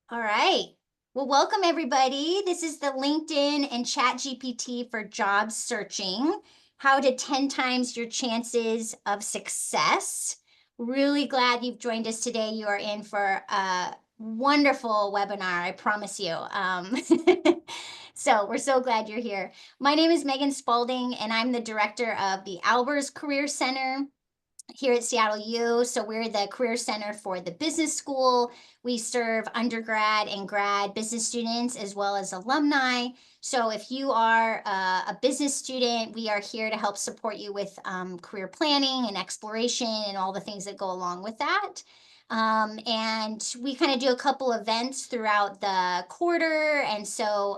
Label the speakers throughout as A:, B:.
A: All right. Well, welcome everybody. This is the LinkedIn and ChatGPT for job searching. How to 10 times your chances of success. Really glad you've joined us today. You are in for a wonderful webinar, I promise you. So we're so glad you're here. My name is Megan Spalding, and I'm the director of the Albers Career Center here at Seattle U. So we're the career center for the business school. We serve undergrad and grad business students as well as alumni. So if you are a business student, we are here to help support you with career planning and exploration and all the things that go along with that. And we kind of do a couple events throughout the quarter. And so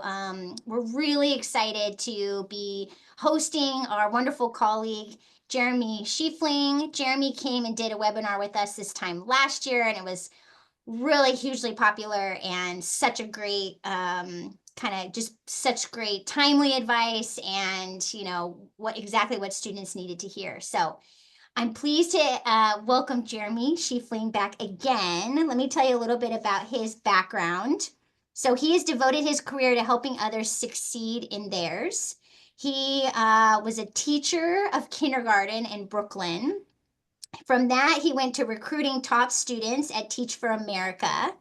A: we're really excited to be hosting our wonderful colleague, Jeremy Schiefling. Jeremy came and did a webinar with us this time last year, and it was really hugely popular and such a great kind of just such great timely advice and what students needed to hear. So I'm pleased to welcome Jeremy Schiefling back again. Let me tell you a little bit about his background. So he has devoted his career to helping others succeed in theirs. He was a teacher of kindergarten in Brooklyn. From that, he went to recruiting top students at Teach for America,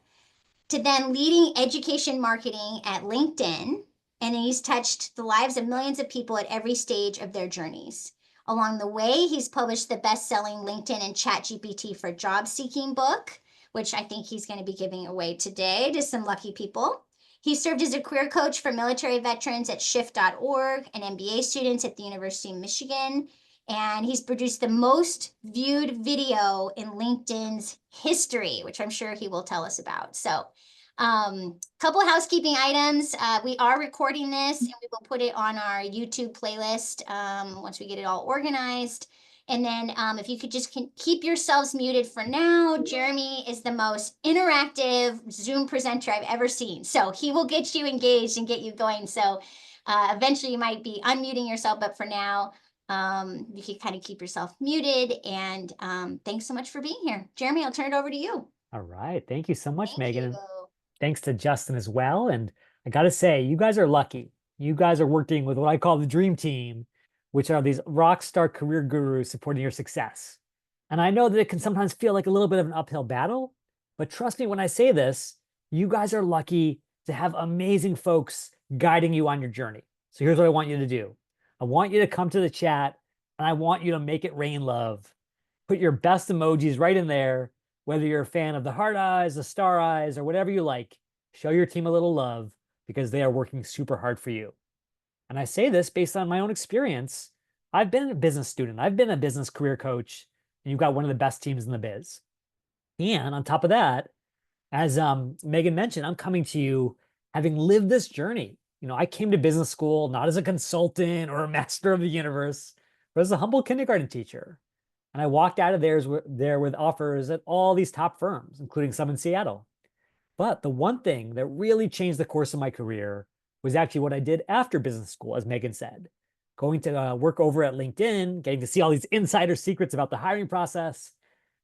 A: to then leading education marketing at LinkedIn. And he's touched the lives of millions of people at every stage of their journeys. Along the way, he's published the best-selling LinkedIn and ChatGPT for job seeking book, which I think he's going to be giving away today to some lucky people. He served as a career coach for military veterans at shift.org and MBA students at the University of Michigan. And he's produced the most viewed video in LinkedIn's history, which I'm sure he will tell us about. So couple of housekeeping items. We are recording this and we will put it on our YouTube playlist once we get it all organized. And then if you could just keep yourselves muted for now. Jeremy is the most interactive Zoom presenter I've ever seen. So he will get you engaged and get you going. So eventually you might be unmuting yourself, but for now, you can kind of keep yourself muted. And thanks so much for being here. Jeremy, I'll turn it over to you.
B: All right. Thank you so much,
A: Thank you.
B: Megan. And thanks to Justin as well. And I got to say, you guys are lucky. You guys are working with what I call the dream team, which are these rock star career gurus supporting your success. And I know that it can sometimes feel like a little bit of an uphill battle, but trust me when I say this, you guys are lucky to have amazing folks guiding you on your journey. So here's what I want you to do. I want you to come to the chat and I want you to make it rain love. Put your best emojis right in there, whether you're a fan of the heart eyes, the star eyes, or whatever you like. Show your team a little love because they are working super hard for you. And I say this based on my own experience. I've been a business student, I've been a business career coach, and you've got one of the best teams in the biz. And on top of that, as Megan mentioned, I'm coming to you having lived this journey. I came to business school not as a consultant or a master of the universe, but as a humble kindergarten teacher. And I walked out of there with offers at all these top firms, including some in Seattle. But the one thing that really changed the course of my career was actually what I did after business school, as Megan said, going to work over at LinkedIn, getting to see all these insider secrets about the hiring process,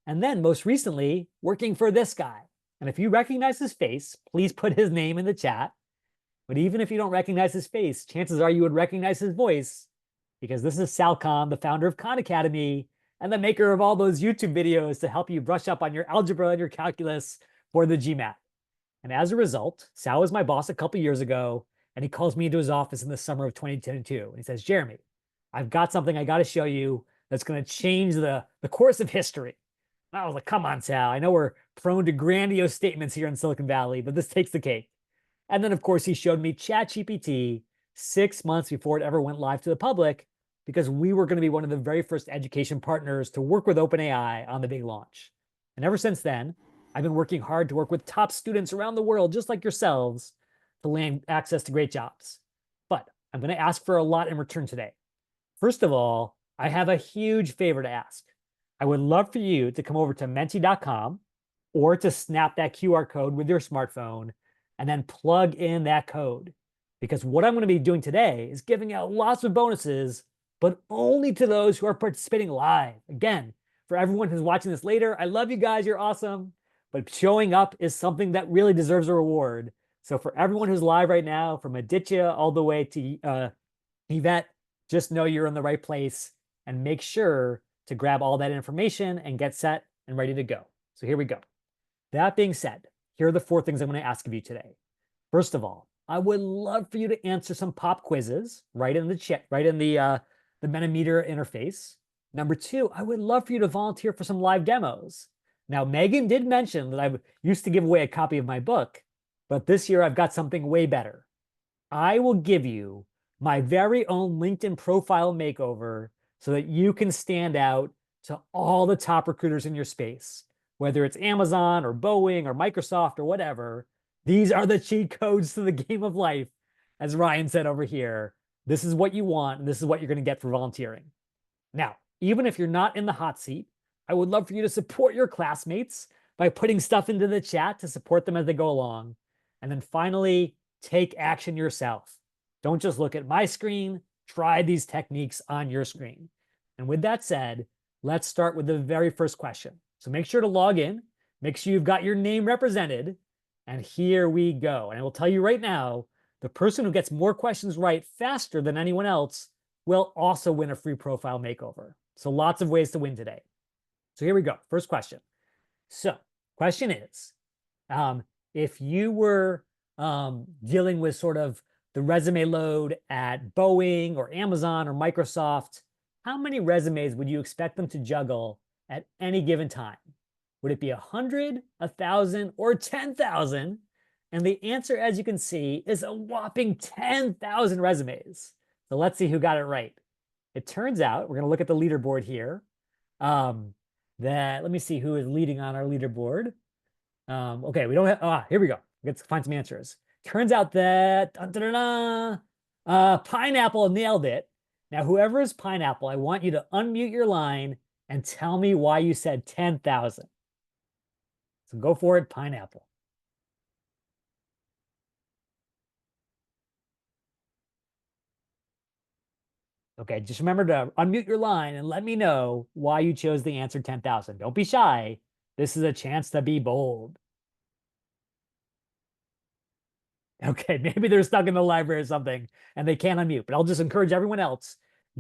B: and then most recently, working for this guy. And if you recognize his face, please put his name in the chat. But even if you don't recognize his face, chances are you would recognize his voice because this is Sal Khan, the founder of Khan Academy and the maker of all those YouTube videos to help you brush up on your algebra and your calculus for the GMAT. And as a result, Sal was my boss a couple years ago, and he calls me into his office in the summer of 2022. And he says, Jeremy, I've got something I got to show you that's going to change the course of history. And I was like, come on, Sal. I know we're prone to grandiose statements here in Silicon Valley, but this takes the cake. And then, of course, he showed me ChatGPT 6 months before it ever went live to the public, because we were going to be one of the very first education partners to work with OpenAI on the big launch. And ever since then, I've been working hard to work with top students around the world, just like yourselves, to land access to great jobs. But I'm going to ask for a lot in return today. First of all, I have a huge favor to ask. I would love for you to come over to menti.com or to snap that QR code with your smartphone and then plug in that code. Because what I'm going to be doing today is giving out lots of bonuses, but only to those who are participating live. Again, for everyone who's watching this later, I love you guys. You're awesome. but showing up is something that really deserves a reward. So for everyone who's live right now, from Aditya all the way to Yvette, just know you're in the right place and make sure to grab all that information and get set and ready to go. So here we go. That being said, here are the 4 things I'm going to ask of you today. First of all, I would love for you to answer some pop quizzes right in the chat, right in the Metameter interface. Number 2, I would love for you to volunteer for some live demos. Now, Megan did mention that I used to give away a copy of my book, but this year I've got something way better. I will give you my very own LinkedIn profile makeover so that you can stand out to all the top recruiters in your space, whether it's Amazon or Boeing or Microsoft or whatever. These are the cheat codes to the game of life. As Ryan said over here, this is what you want, and this is what you're going to get for volunteering. Now, even if you're not in the hot seat, I would love for you to support your classmates by putting stuff into the chat to support them as they go along. And then finally, take action yourself. Don't just look at my screen, try these techniques on your screen. And with that said, let's start with the very first question. So make sure to log in, make sure you've got your name represented, and here we go. And I will tell you right now, the person who gets more questions right faster than anyone else will also win a free profile makeover. So lots of ways to win today. So here we go. First question. So question is, if you were dealing with sort of the resume load at Boeing or Amazon or Microsoft, how many resumes would you expect them to juggle at any given time? Would it be 100, 1,000, or 10,000? And the answer, as you can see, is a whopping 10,000 resumes. So let's see who got it right. It turns out, we're going to look at the leaderboard here, that, let me see who is leading on our leaderboard. Okay, we don't have, here we go. Let's find some answers. Turns out that Pineapple nailed it. Now, whoever is Pineapple, I want you to unmute your line and tell me why you said 10,000. So go for it, Pineapple. Okay, just remember to unmute your line and let me know why you chose the answer 10,000. Don't be shy. This is a chance to be bold. Okay, maybe they're stuck in the library or something and they can't unmute, but I'll just encourage everyone else,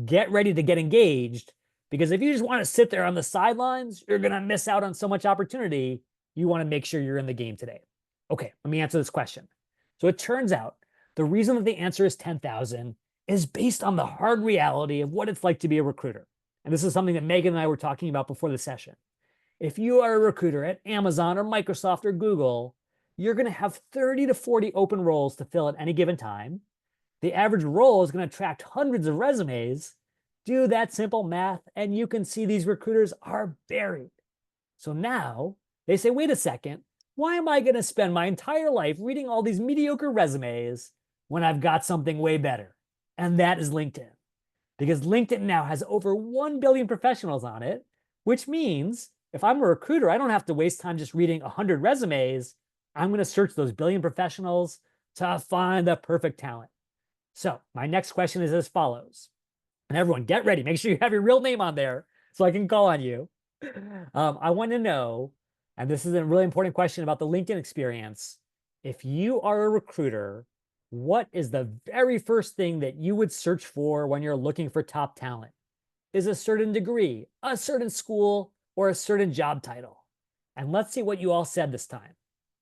B: get ready to get engaged, because if you just want to sit there on the sidelines, you're going to miss out on so much opportunity. You want to make sure you're in the game today. Okay, let me answer this question. So it turns out the reason that the answer is 10,000 is based on the hard reality of what it's like to be a recruiter. And this is something that Megan and I were talking about before the session. If you are a recruiter at Amazon or Microsoft or Google, you're going to have 30 to 40 open roles to fill at any given time. The average role is going to attract hundreds of resumes. Do that simple math, and you can see these recruiters are buried. So now they say, wait a second, why am I going to spend my entire life reading all these mediocre resumes when I've got something way better? And that is LinkedIn. Because LinkedIn now has over 1 billion professionals on it, which means if I'm a recruiter, I don't have to waste time just reading 100 resumes. I'm going to search those billion professionals to find the perfect talent. So my next question is as follows. And everyone, get ready. Make sure you have your real name on there so I can call on you. I want to know, and this is a really important question about the LinkedIn experience. If you are a recruiter, what is the very first thing that you would search for when you're looking for top talent? Is a certain degree, a certain school, or a certain job title? And let's see what you all said this time.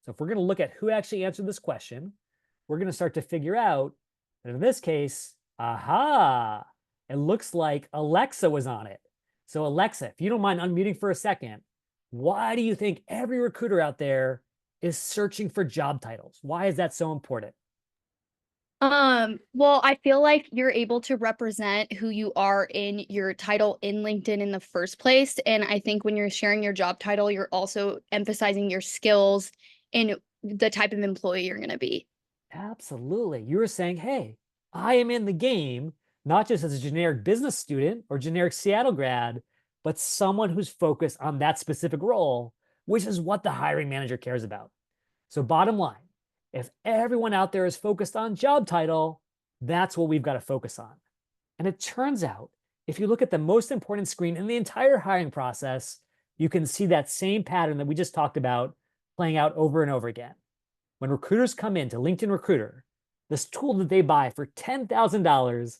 B: So if we're going to look at who actually answered this question, we're going to start to figure out that in this case, aha, it looks like Alexa was on it. So Alexa, if you don't mind unmuting for a second, why do you think every recruiter out there is searching for job titles? Why is that so important?
C: Well, I feel like you're able to represent who you are in your title in LinkedIn in the first place. And I think when you're sharing your job title, you're also emphasizing your skills and the type of employee you're going to be.
B: Absolutely. You were saying, hey, I am in the game, not just as a generic business student or generic Seattle grad, but someone who's focused on that specific role, which is what the hiring manager cares about. So bottom line, if everyone out there is focused on job title, that's what we've got to focus on. And it turns out, if you look at the most important screen in the entire hiring process, you can see that same pattern that we just talked about playing out over and over again. When recruiters come into LinkedIn Recruiter, this tool that they buy for $10,000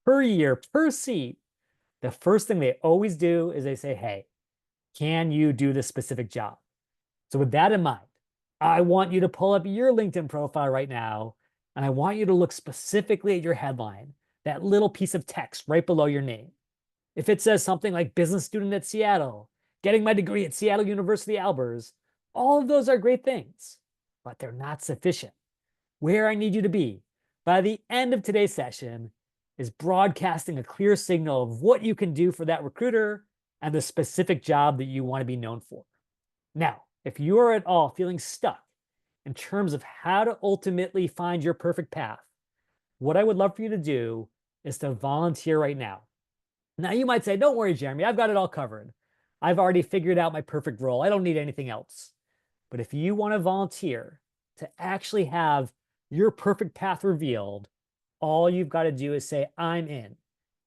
B: per year per seat, the first thing they always do is they say, hey, can you do this specific job? So with that in mind, I want you to pull up your LinkedIn profile right now, and I want you to look specifically at your headline, that little piece of text right below your name. If it says something like business student at Seattle, getting my degree at Seattle University Albers, all of those are great things, but they're not sufficient. Where I need you to be by the end of today's session is broadcasting a clear signal of what you can do for that recruiter and the specific job that you want to be known for. Now, if you are at all feeling stuck in terms of how to ultimately find your perfect path, what I would love for you to do is to volunteer right now. Now, you might say, don't worry, Jeremy, I've got it all covered. I've already figured out my perfect role. I don't need anything else. But if you want to volunteer to actually have your perfect path revealed, all you've got to do is say, I'm in.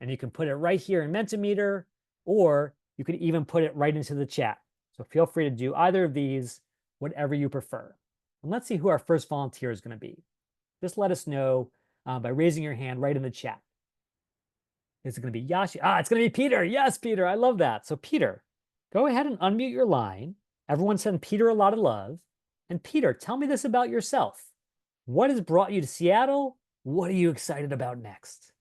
B: And you can put it right here in Mentimeter, or you could even put it right into the chat. So feel free to do either of these, whatever you prefer. And let's see who our first volunteer is going to be. Just let us know by raising your hand right in the chat. Is it going to be Yashi? It's going to be Peter. Yes, Peter. I love that. So Peter, go ahead and unmute your line. Everyone send Peter a lot of love. And Peter, tell me this about yourself. What has brought you to Seattle? What are you excited about next?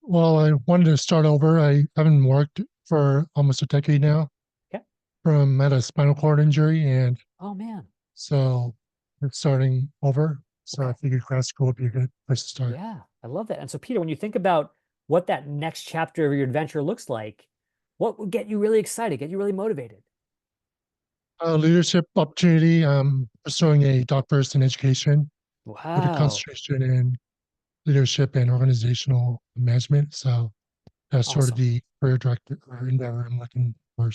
D: Well, I wanted to start over. I haven't worked for almost a decade now.
B: Okay.
D: I had a spinal cord injury, and
B: oh man,
D: so it's starting over. So
B: okay.
D: I figured grad school would be a good place to start.
B: Yeah, I love that. And so, Peter, when you think about what that next chapter of your adventure looks like, what would get you really excited, get you really motivated?
D: Leadership opportunity. Pursuing a doctorate in education with a
B: Wow.
D: concentration in leadership and organizational management. So that's sort of
B: Awesome.
D: the career director or endeavor I'm looking for.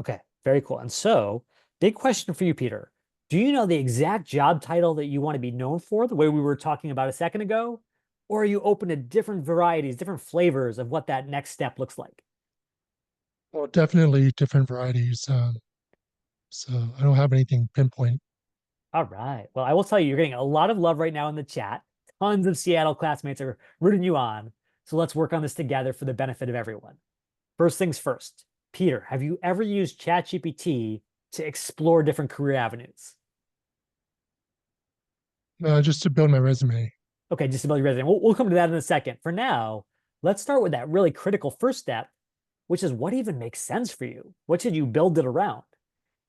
B: Okay, very cool. And so, big question for you, Peter. Do you know the exact job title that you want to be known for, the way we were talking about a second ago? Or are you open to different varieties, different flavors of what that next step looks like?
D: Well, definitely different varieties. So I don't have anything pinpoint.
B: All right. Well, I will tell you, you're getting a lot of love right now in the chat. Tons of Seattle classmates are rooting you on. So let's work on this together for the benefit of everyone. First things first, Peter, have you ever used ChatGPT to explore different career avenues?
D: Just to build my resume.
B: Okay, just to build your resume. We'll come to that in a second. For now, let's start with that really critical first step, which is what even makes sense for you? What should you build it around?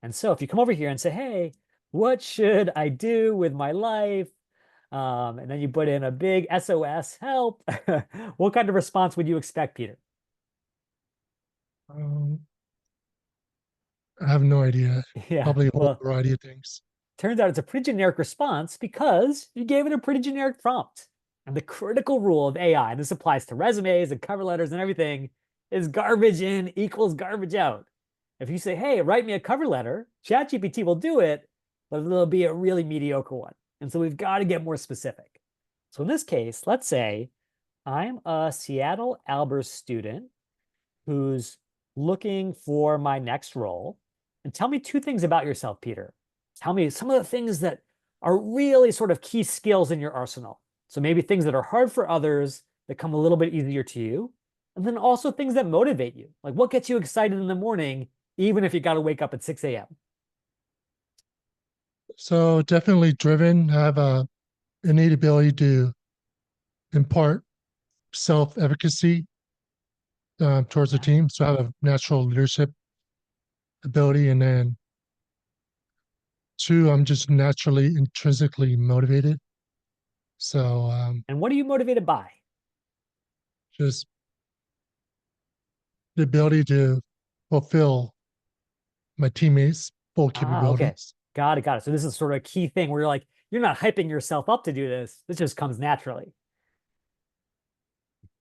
B: And so if you come over here and say, hey, what should I do with my life? And then you put in a big SOS, help. What kind of response would you expect, Peter?
D: I have no idea.
B: Yeah,
D: Probably a whole
B: well,
D: variety of things.
B: turns out it's a pretty generic response because you gave it a pretty generic prompt. And the critical rule of AI, and this applies to resumes and cover letters and everything, is garbage in equals garbage out. If you say, hey, write me a cover letter, ChatGPT will do it, but it'll be a really mediocre one. And so we've got to get more specific. So in this case, let's say I'm a Seattle Albers student who's looking for my next role. And tell me two things about yourself, Peter. Tell me some of the things that are really sort of key skills in your arsenal. So maybe things that are hard for others that come a little bit easier to you. And then also things that motivate you. Like what gets you excited in the morning, even if you got to wake up at 6 a.m.
D: So definitely driven. I have a innate ability to impart self-efficacy towards the team. So I have a natural leadership ability. And then two, I'm just naturally intrinsically motivated. So
B: And what are you motivated by?
D: just the ability to fulfill my teammates' full
B: Okay.
D: capabilities.
B: Got it, got it. So this is sort of a key thing where you're like, you're not hyping yourself up to do this. This just comes naturally.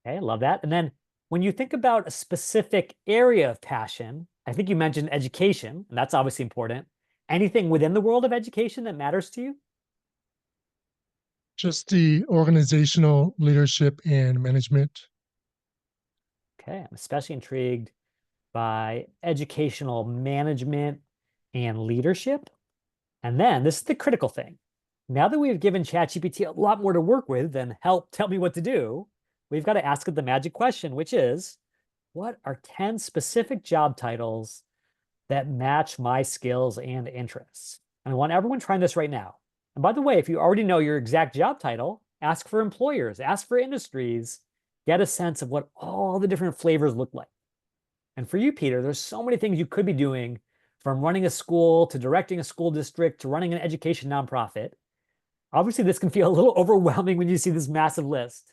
B: Okay, I love that. And then when you think about a specific area of passion, I think you mentioned education, and that's obviously important. Anything within the world of education that matters to you?
D: Just the organizational leadership and management.
B: Okay, I'm especially intrigued by educational management. and leadership. And then this is the critical thing. Now that we've given ChatGPT a lot more to work with than help tell me what to do, we've got to ask it the magic question, which is, what are 10 specific job titles that match my skills and interests? And I want everyone trying this right now. And by the way, if you already know your exact job title, ask for employers, ask for industries, get a sense of what all the different flavors look like. And for you, Peter, there's so many things you could be doing, from running a school to directing a school district to running an education nonprofit. Obviously, this can feel a little overwhelming when you see this massive list.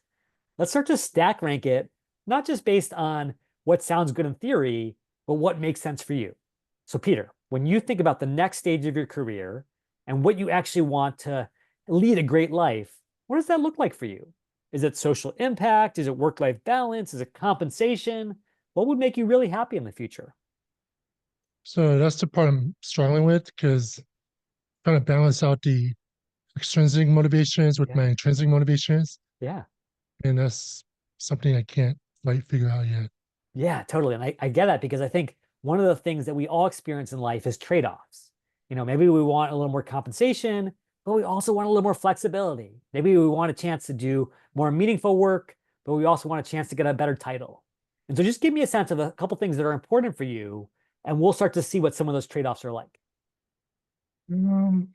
B: Let's start to stack rank it, not just based on what sounds good in theory, but what makes sense for you. So, Peter, when you think about the next stage of your career and what you actually want to lead a great life, what does that look like for you? Is it social impact? Is it work-life balance? Is it compensation? What would make you really happy in the future?
D: So that's the part I'm struggling with, because trying to balance out the extrinsic motivations with
B: Yeah.
D: my intrinsic motivations,
B: Yeah.
D: and that's something I can't like figure out yet.
B: Yeah, totally. And I get that, because I think one of the things that we all experience in life is trade-offs. Maybe we want a little more compensation, but we also want a little more flexibility. Maybe we want a chance to do more meaningful work, but we also want a chance to get a better title. And so just give me a sense of a couple things that are important for you, and we'll start to see what some of those trade-offs are like.
D: Um,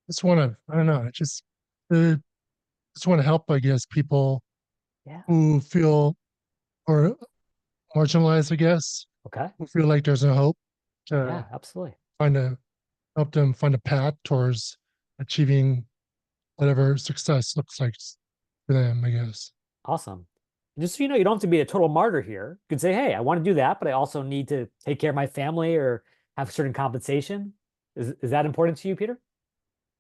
D: just want to, I don't know, uh, just want to help, I guess, people
B: Yeah.
D: who feel or marginalized, I guess,
B: Okay.
D: who feel like there's no hope
B: Yeah,
D: to
B: absolutely.
D: help them find a path towards achieving whatever success looks like for them, I guess.
B: Awesome. Just so you know, you don't have to be a total martyr here. You can say, hey, I want to do that, but I also need to take care of my family or have certain compensation. Is that important to you, Peter?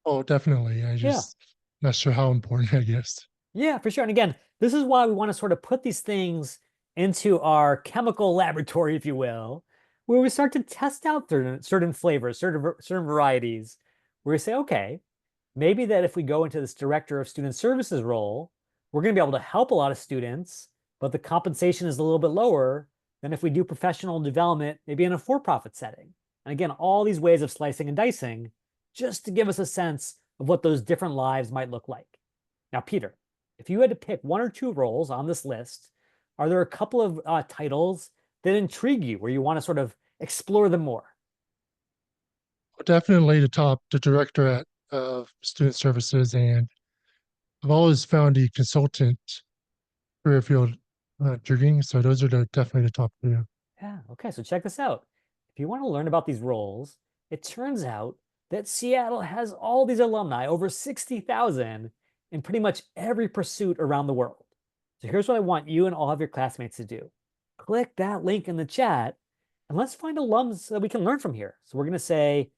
D: Oh, definitely. I
B: Yeah.
D: just not sure how important, I guess.
B: Yeah, for sure. And again, this is why we want to sort of put these things into our chemical laboratory, if you will, where we start to test out certain flavors, certain varieties, where we say, okay, maybe that if we go into this director of student services role, we're going to be able to help a lot of students, but the compensation is a little bit lower than if we do professional development, maybe in a for-profit setting. And again, all these ways of slicing and dicing, just to give us a sense of what those different lives might look like. Now, Peter, if you had to pick one or two roles on this list, are there a couple of titles that intrigue you where you want to sort of explore them more?
D: Definitely the director at student services, and I've always found the consultant career field intriguing. So those are definitely the top two.
B: Yeah, okay, so check this out. If you want to learn about these roles, it turns out that Seattle has all these alumni, over 60,000, in pretty much every pursuit around the world. So here's what I want you and all of your classmates to do. Click that link in the chat, and let's find alums that we can learn from here. So we're going to say,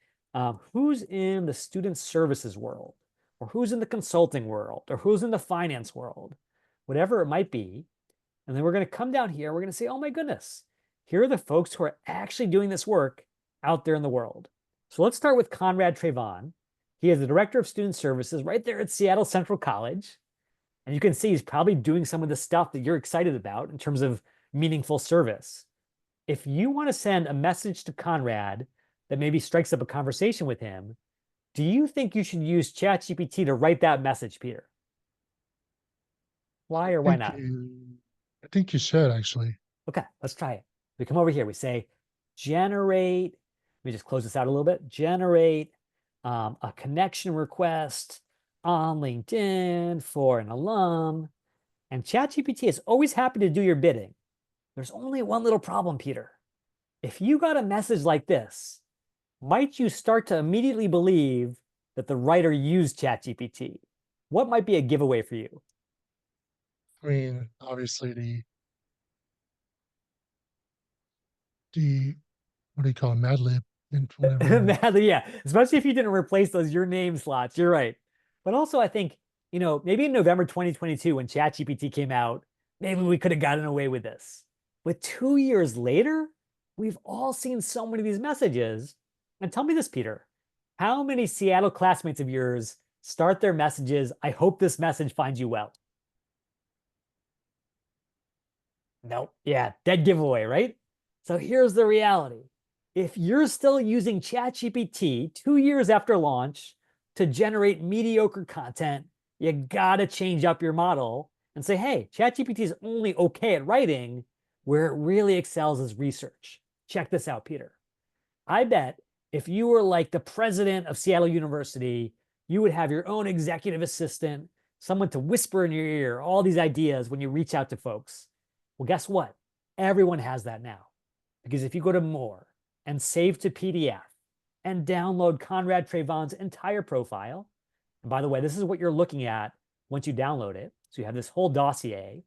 B: who's in the student services world, or who's in the consulting world, or who's in the finance world, whatever it might be. And then we're going to come down here. We're going to say, oh my goodness, here are the folks who are actually doing this work out there in the world. So let's start with Conrad Trayvon. He is the director of student services right there at Seattle Central College. And you can see he's probably doing some of the stuff that you're excited about in terms of meaningful service. If you want to send a message to Conrad that maybe strikes up a conversation with him, do you think you should use ChatGPT to write that message, Peter? Why or why
D: Thank
B: not?
D: you. I think you should actually.
B: Okay, let's try it. We come over here, we say generate, let me just close this out a little bit, generate a connection request on LinkedIn for an alum. And ChatGPT is always happy to do your bidding. There's only one little problem, Peter. If you got a message like this, might you start to immediately believe that the writer used ChatGPT? What might be a giveaway for you?
D: I mean, obviously the what do you call it, Mad Lib and whatever.
B: Yeah, especially if you didn't replace those your name slots. You're right. But also, I think, maybe in November 2022, when ChatGPT came out, maybe we could have gotten away with this. But 2 years later, we've all seen so many of these messages. And tell me this, Peter, how many Seattle classmates of yours start their messages, I hope this message finds you well? Nope. Yeah, dead giveaway, right? So here's the reality. If you're still using ChatGPT 2 years after launch to generate mediocre content, you gotta change up your model and say, hey, ChatGPT is only okay at writing. Where it really excels is research. Check this out, Peter. I bet if you were like the president of Seattle University, you would have your own executive assistant, someone to whisper in your ear all these ideas when you reach out to folks. Well, guess what? Everyone has that now. Because if you go to more and save to PDF and download Conrad Trayvon's entire profile, and by the way, this is what you're looking at once you download it. So you have this whole dossier.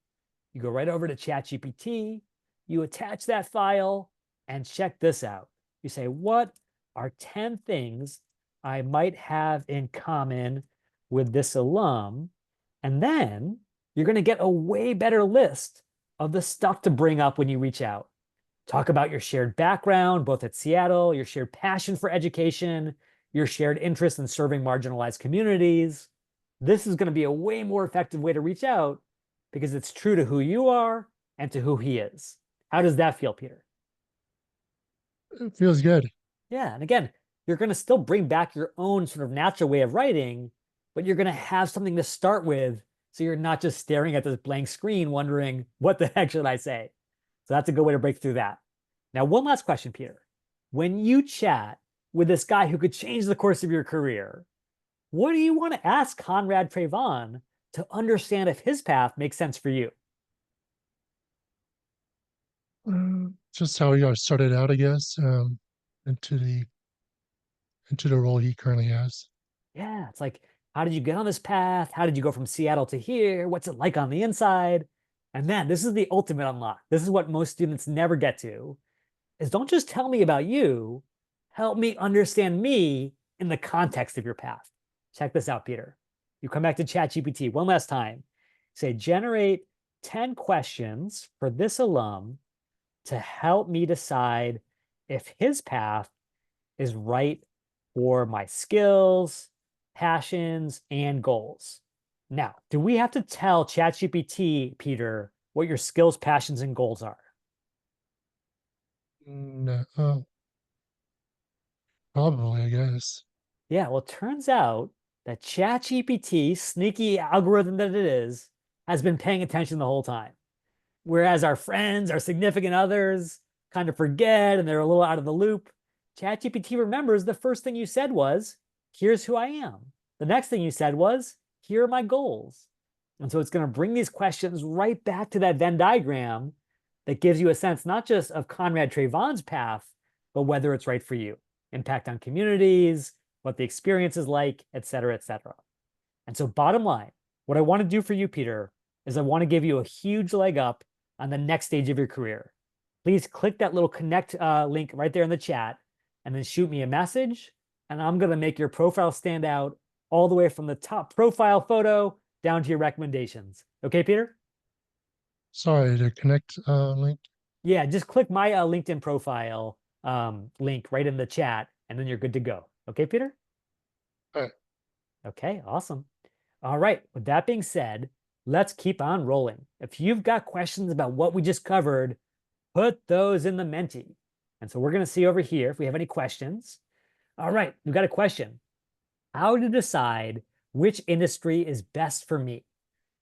B: You go right over to ChatGPT, you attach that file, and check this out. You say, what are 10 things I might have in common with this alum? And then you're going to get a way better list of the stuff to bring up when you reach out. Talk about your shared background, both at Seattle, your shared passion for education, your shared interest in serving marginalized communities. This is going to be a way more effective way to reach out because it's true to who you are and to who he is. How does that feel, Peter?
D: It feels good.
B: Yeah. And again, you're going to still bring back your own sort of natural way of writing, but you're going to have something to start with. So you're not just staring at this blank screen wondering, what the heck should I say? So that's a good way to break through that. Now, one last question, Peter. When you chat with this guy who could change the course of your career, what do you want to ask Conrad Trayvon to understand if his path makes sense for you?
D: Just how he got started out, I guess, into the role he currently has.
B: Yeah, it's like, how did you get on this path? How did you go from Seattle to here? What's it like on the inside? And man, this is the ultimate unlock. This is what most students never get to, is don't just tell me about you, help me understand me in the context of your path. Check this out, Peter. You come back to ChatGPT one last time. Say, generate 10 questions for this alum to help me decide if his path is right for my skills, passions, and goals. Now, do we have to tell ChatGPT, Peter, what your skills, passions, and goals are?
D: No, probably, I guess.
B: Yeah, well, it turns out that ChatGPT, sneaky algorithm that it is, has been paying attention the whole time. Whereas our friends, our significant others kind of forget and they're a little out of the loop, ChatGPT remembers the first thing you said was, here's who I am. The next thing you said was, here are my goals. And so it's going to bring these questions right back to that Venn diagram that gives you a sense not just of Conrad Trayvon's path, but whether it's right for you. Impact on communities, what the experience is like, et cetera, et cetera. And so bottom line, what I want to do for you, Peter, is I want to give you a huge leg up on the next stage of your career. Please click that little connect link right there in the chat and then shoot me a message. And I'm going to make your profile stand out all the way from the top profile photo down to your recommendations. Okay, Peter?
D: Sorry, the connect link.
B: Yeah, just click my LinkedIn profile link right in the chat, and then you're good to go. Okay, Peter?
D: All right.
B: Okay, awesome. All right, with that being said, let's keep on rolling. If you've got questions about what we just covered, put those in the Menti. And so we're going to see over here if we have any questions. All right, we've got a question. How to decide which industry is best for me?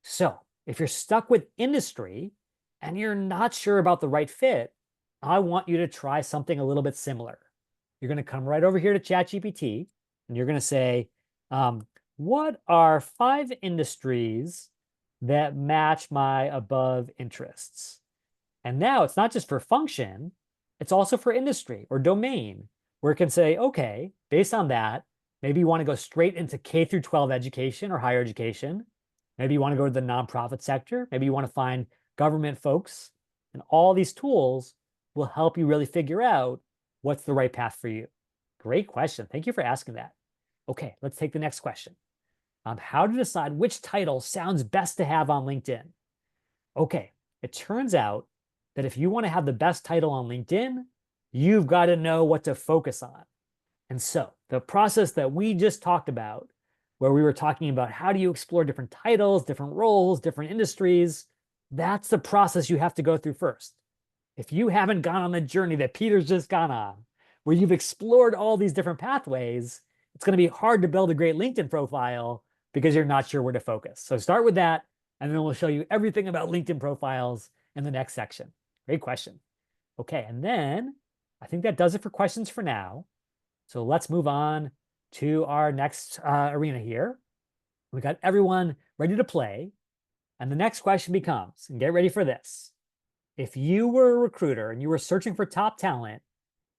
B: So if you're stuck with industry and you're not sure about the right fit, I want you to try something a little bit similar. You're going to come right over here to ChatGPT and you're going to say, what are 5 industries that match my above interests? And now it's not just for function, it's also for industry or domain, where it can say, okay, based on that, maybe you want to go straight into K through 12 education or higher education. Maybe you want to go to the nonprofit sector. Maybe you want to find government folks. And all these tools will help you really figure out what's the right path for you. Great question. Thank you for asking that. Okay, let's take the next question. How to decide which title sounds best to have on LinkedIn? Okay, it turns out that if you want to have the best title on LinkedIn, you've got to know what to focus on. And so the process that we just talked about, where we were talking about how do you explore different titles, different roles, different industries, that's the process you have to go through first. If you haven't gone on the journey that Peter's just gone on, where you've explored all these different pathways, it's going to be hard to build a great LinkedIn profile because you're not sure where to focus. So start with that, and then we'll show you everything about LinkedIn profiles in the next section. Great question. Okay, and then I think that does it for questions for now. So let's move on to our next arena here. We got everyone ready to play. And the next question becomes, and get ready for this. If you were a recruiter and you were searching for top talent,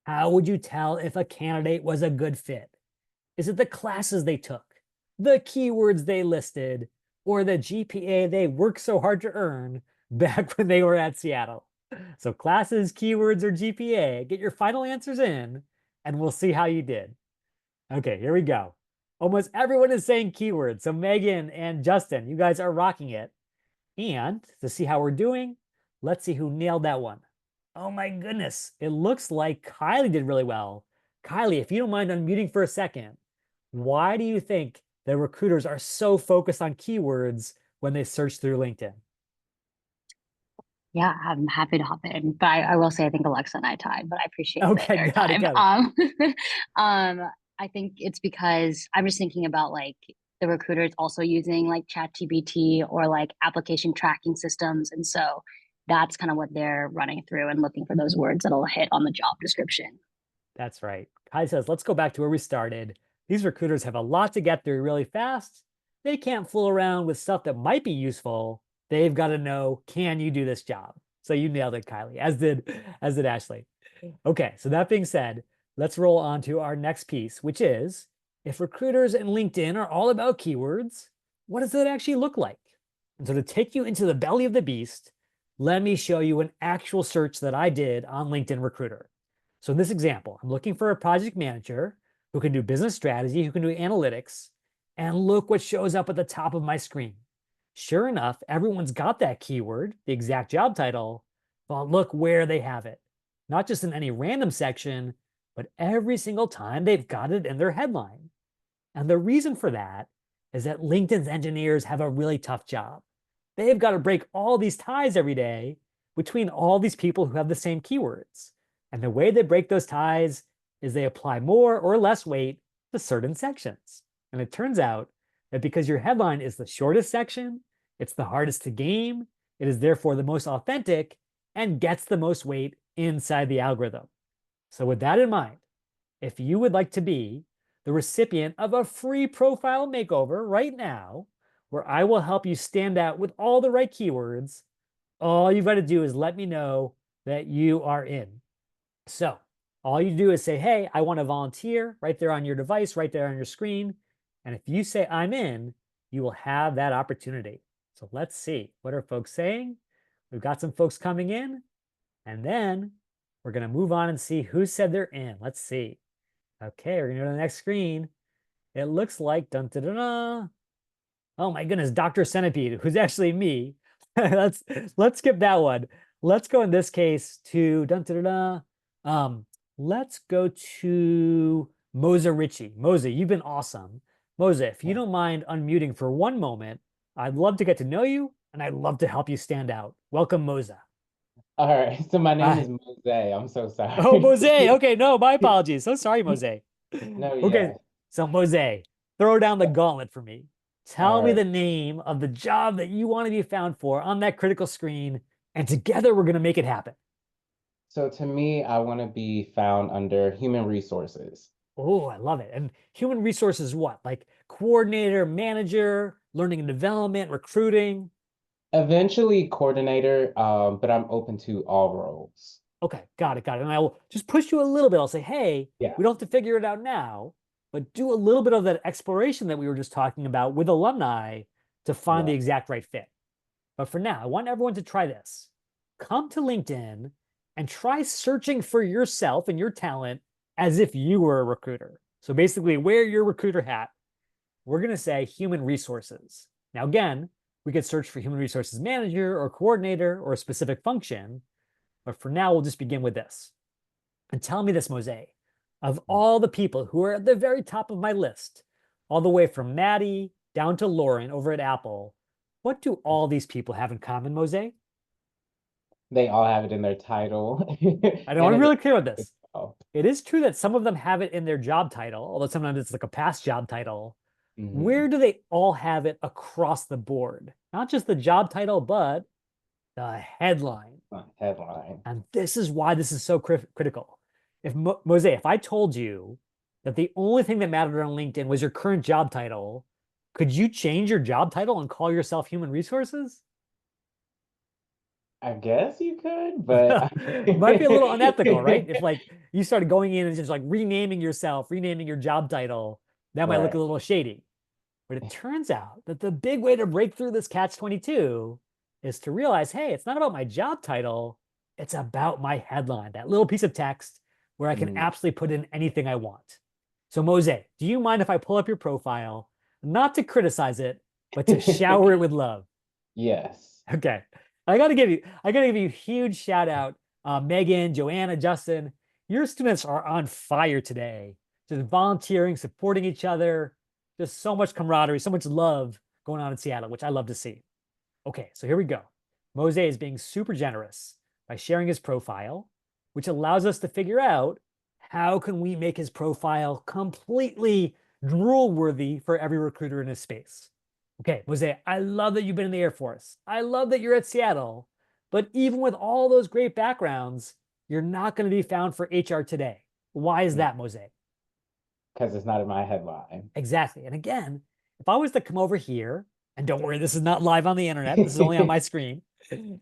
B: how would you tell if a candidate was a good fit? Is it the classes they took, the keywords they listed, or the GPA they worked so hard to earn back when they were at Seattle? So classes, keywords, or GPA, get your final answers in, and we'll see how you did. Okay, here we go. Almost everyone is saying keywords. So Megan and Justin, you guys are rocking it. And to see how we're doing, let's see who nailed that one. Oh my goodness, it looks like Kylie did really well. Kylie, if you don't mind unmuting for a second, why do you think that recruiters are so focused on keywords when they search through LinkedIn?
E: Yeah, I'm happy to hop in, but I will say I think Alexa and I tied, but I appreciate the
B: Okay, got it,
E: airtime.
B: got it.
E: I think it's because I'm just thinking about like the recruiters also using like ChatGPT or like application tracking systems, and so that's kind of what they're running through and looking for those words that'll hit on the job description.
B: That's right. Kai says, let's go back to where we started. These recruiters have a lot to get through really fast. They can't fool around with stuff that might be useful. They've got to know, can you do this job? So you nailed it, Kylie, as did Ashley. Okay, so that being said, let's roll on to our next piece, which is if recruiters and LinkedIn are all about keywords, what does that actually look like? And so to take you into the belly of the beast, let me show you an actual search that I did on LinkedIn Recruiter. So in this example, I'm looking for a project manager who can do business strategy, who can do analytics, and look what shows up at the top of my screen. Sure enough, everyone's got that keyword, the exact job title, but look where they have it. Not just in any random section, but every single time they've got it in their headline. And the reason for that is that LinkedIn's engineers have a really tough job. They've got to break all these ties every day between all these people who have the same keywords. And the way they break those ties is they apply more or less weight to certain sections. And it turns out that because your headline is the shortest section, it's the hardest to game, it is therefore the most authentic and gets the most weight inside the algorithm. So with that in mind, if you would like to be the recipient of a free profile makeover right now, where I will help you stand out with all the right keywords, all you've got to do is let me know that you are in. So all you do is say, hey, I want to volunteer right there on your device, right there on your screen. And if you say I'm in, you will have that opportunity. So let's see, what are folks saying? We've got some folks coming in, and then we're going to move on and see who said they're in. Let's see. Okay, we're going to go to the next screen. It looks like, dun, dun, dun, dun. Oh my goodness, Dr. Centipede, who's actually me. let's skip that one. Let's go in this case to dun, dun, dun, dun. Let's go to Moza Ritchie. Moza, you've been awesome. Moza, if you don't mind unmuting for one moment, I'd love to get to know you and I'd love to help you stand out. Welcome, Moza.
F: All right, so my name
B: Hi.
F: is Mose. I'm so sorry.
B: Oh, Mose. Okay, no, my apologies. So sorry, Mose.
F: No,
B: Okay,
F: yeah.
B: so Mose, throw down the gauntlet for me. Tell
F: All
B: me
F: right.
B: the name of the job that you want to be found for on that critical screen, and together we're going to make it happen.
F: So to me, I want to be found under human resources.
B: Oh, I love it. And human resources, what? Like coordinator, manager, learning and development, recruiting?
F: Eventually coordinator, but I'm open to all roles.
B: Okay, got it, got it. And I will just push you a little bit. I'll say, hey,
F: Yeah.
B: we don't have to figure it out now, but do a little bit of that exploration that we were just talking about with alumni to find the
F: Right.
B: exact right fit. But for now, I want everyone to try this. Come to LinkedIn and try searching for yourself and your talent as if you were a recruiter. So basically, wear your recruiter hat. We're going to say human resources. Now, again, we could search for human resources manager or coordinator or a specific function. But for now, we'll just begin with this. And tell me this, Mose, of all the people who are at the very top of my list, all the way from Maddie down to Lauren over at Apple, what do all these people have in common, Mose?
F: They all have it in their title.
B: I don't
F: And
B: want to be
F: it
B: really clear on this.
F: oh,
B: It is true that some of them have it in their job title, although sometimes it's like a past job title. Where
F: mhm,
B: do they all have it across the board? Not just the job title, but the headline.
F: headline.
B: And this is why this is so critical. If Mose, if I told you that the only thing that mattered on LinkedIn was your current job title, could you change your job title and call yourself human resources?
F: I guess you could, but
B: Might be a little unethical, right? If like you started going in and just like renaming yourself, renaming your job title, that might look a
F: right.
B: little shady. But it turns out that the big way to break through this catch 22 is to realize, hey, it's not about my job title, it's about my headline, that little piece of text where I can
F: Mm.
B: absolutely put in anything I want. So, Mose, do you mind if I pull up your profile, not to criticize it, but to shower it with love?
F: Yes.
B: Okay. I gotta give you a huge shout out. Megan, Joanna, Justin, your students are on fire today. Just volunteering, supporting each other, just so much camaraderie, so much love going on in Seattle, which I love to see. Okay, so here we go. Mose is being super generous by sharing his profile, which allows us to figure out how can we make his profile completely drool worthy for every recruiter in his space. Okay, Mose, I love that you've been in the Air Force. I love that you're at Seattle. But even with all those great backgrounds, you're not going to be found for HR today. Why is that, Mose?
F: Because it's not in my headline.
B: Exactly. And again, if I was to come over here, and don't worry, this is not live on the internet, this is only on my screen.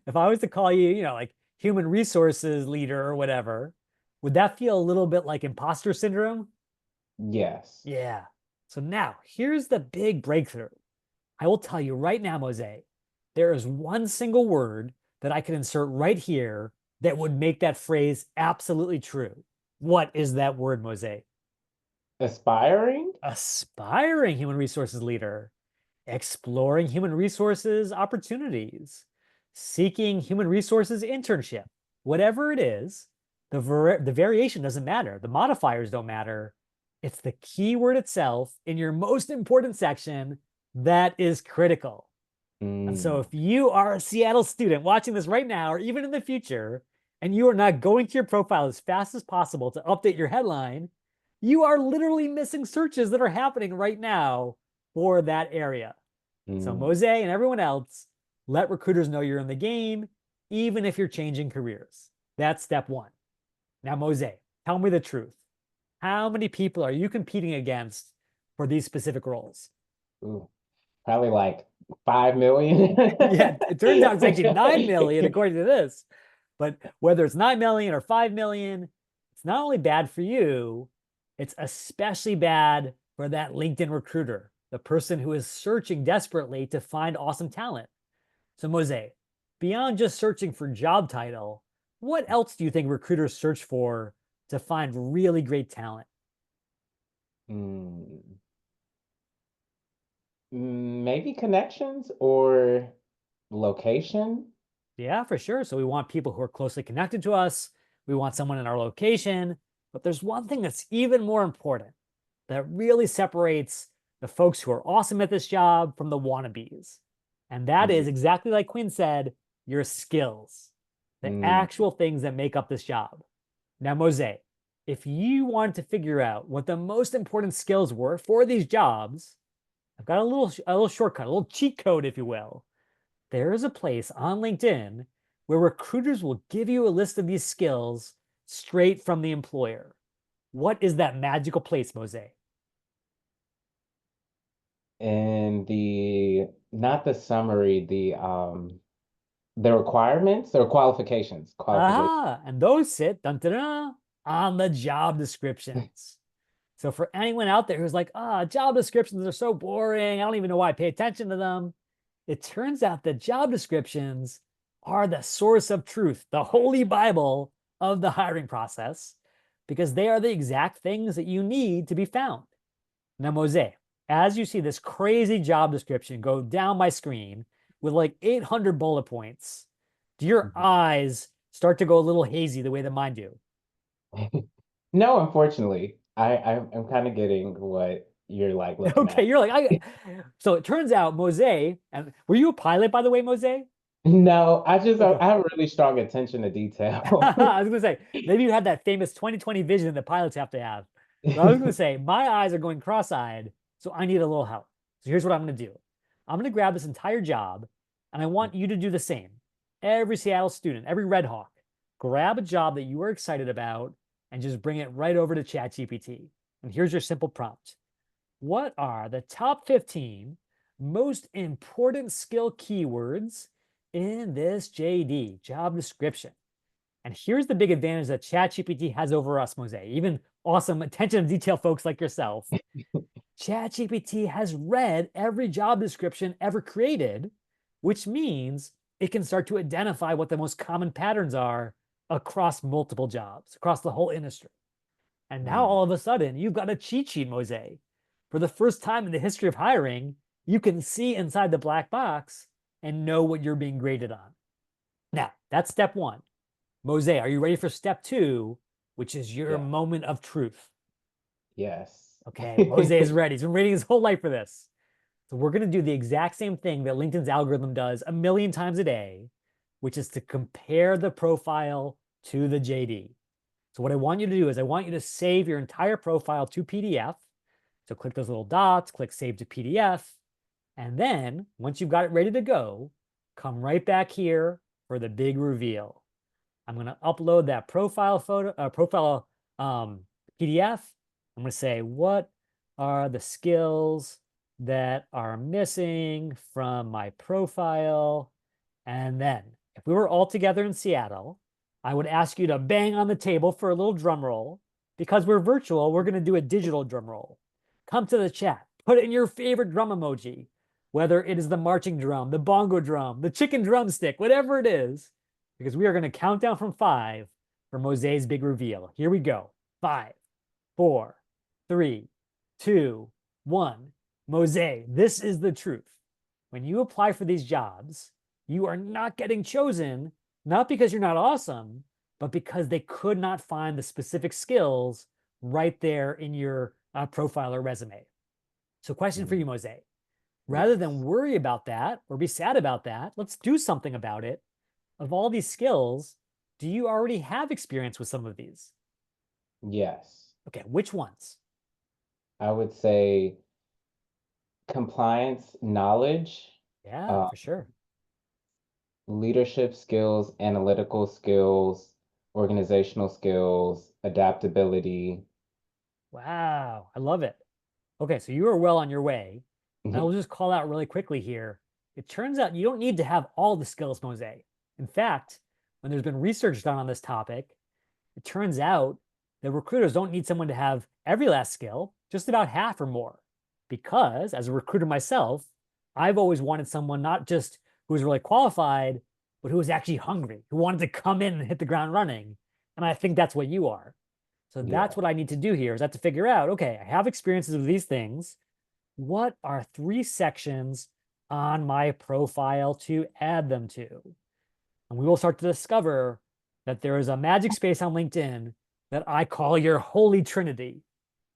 B: If I was to call you, like human resources leader or whatever, would that feel a little bit like imposter syndrome?
F: Yes.
B: Yeah. So now here's the big breakthrough. I will tell you right now, Mose, there is one single word that I can insert right here that would make that phrase absolutely true. What is that word, Mose?
F: Aspiring?
B: Aspiring human resources leader, exploring human resources opportunities, seeking human resources internship, whatever it is, the variation doesn't matter. The modifiers don't matter. It's the keyword itself in your most important section that is critical. And so
F: Mm,
B: if you are a Seattle student watching this right now, or even in the future, and you are not going to your profile as fast as possible to update your headline, you are literally missing searches that are happening right now for that area. So
F: mm.
B: Mose and everyone else, let recruiters know you're in the game, even if you're changing careers. That's step one. Now, Mose, tell me the truth. How many people are you competing against for these specific roles?
F: Ooh, probably like 5 million.
B: Yeah, it turns out it's actually 9 million according to this. But whether it's 9 million or 5 million, it's not only bad for you, it's especially bad for that LinkedIn recruiter, the person who is searching desperately to find awesome talent. So, Mose, beyond just searching for job title, what else do you think recruiters search for to find really great talent?
F: Mm, maybe connections or location.
B: Yeah, for sure. So we want people who are closely connected to us. We want someone in our location. But there's one thing that's even more important that really separates the folks who are awesome at this job from the wannabes. And that
F: Mm,
B: is exactly like Quinn said, your skills, the
F: mm,
B: actual things that make up this job. Now, Mose, if you wanted to figure out what the most important skills were for these jobs, I've got a little shortcut, a little cheat code, if you will. There is a place on LinkedIn where recruiters will give you a list of these skills straight from the employer. What is that magical place, Mose?
F: and not the summary, the requirements or qualifications. Qualifications.
B: Ah, and those sit dun, dun, dun, on the job descriptions. So for anyone out there who's like, job descriptions are so boring, I don't even know why I pay attention to them. It turns out that job descriptions are the source of truth, the holy Bible of the hiring process, because they are the exact things that you need to be found. Now, Mose, as you see this crazy job description go down my screen with like 800 bullet points, do your eyes start to go a little hazy the way that mine do?
F: No, unfortunately, I'm kind of getting what you're like looking
B: Okay,
F: at.
B: you're like, so it turns out Mose, and were you a pilot, by the way, Mose?
F: No, I just
B: Okay.
F: I have really strong attention to detail.
B: I was gonna say, maybe you had that famous 20/20 vision that pilots have to have. But I was gonna say, my eyes are going cross-eyed, so I need a little help. So here's what I'm gonna do. I'm gonna grab this entire job, and I want you to do the same. Every Seattle student, every Red Hawk, grab a job that you are excited about and just bring it right over to ChatGPT. And here's your simple prompt. What are the top 15 most important skill keywords in this JD, job description? And here's the big advantage that ChatGPT has over us, Mosaic, even awesome attention to detail folks like yourself. ChatGPT has read every job description ever created, which means it can start to identify what the most common patterns are across multiple jobs, across the whole industry. And now all of a sudden, you've got a cheat sheet, Mosaic. For the first time in the history of hiring, you can see inside the black box and know what you're being graded on. Now, that's step one. Mosaic, are you ready for step two, which is your
F: Yeah.
B: moment of truth?
F: Yes.
B: Okay, Mosaic is ready. He's been waiting his whole life for this. So we're going to do the exact same thing that LinkedIn's algorithm does a million times a day, which is to compare the profile to the JD. So what I want you to do is I want you to save your entire profile to PDF. So click those little dots, click Save to PDF. And then once you've got it ready to go, come right back here for the big reveal. I'm going to upload that profile PDF. I'm going to say, what are the skills that are missing from my profile? And then if we were all together in Seattle, I would ask you to bang on the table for a little drum roll. Because we're virtual, we're going to do a digital drum roll. Come to the chat, put in your favorite drum emoji, whether it is the marching drum, the bongo drum, the chicken drumstick, whatever it is, because we are going to count down from 5 for Mosaic's big reveal. Here we go. 5, 4, 3, 2, 1. Mosaic, this is the truth. When you apply for these jobs, you are not getting chosen, not because you're not awesome, but because they could not find the specific skills right there in your profile or resume. So question for you, Mosaic. Rather than worry about that or be sad about that, let's do something about it. Of all these skills, do you already have experience with some of these?
F: Yes.
B: Okay, which ones?
F: I would say compliance knowledge,
B: Yeah, for sure.
F: leadership skills, analytical skills, organizational skills, adaptability.
B: Wow, I love it. Okay, so you are well on your way. And I'll just call out really quickly here. It turns out you don't need to have all the skills, Mosaic. In fact, when there's been research done on this topic, it turns out that recruiters don't need someone to have every last skill, just about half or more. Because as a recruiter myself, I've always wanted someone not just who was really qualified, but who was actually hungry, who wanted to come in and hit the ground running. And I think that's what you are. So that's
F: Yeah.
B: what I need to do here is I have to figure out, okay, I have experiences with these things. What are 3 sections on my profile to add them to? And we will start to discover that there is a magic space on LinkedIn that I call your holy trinity,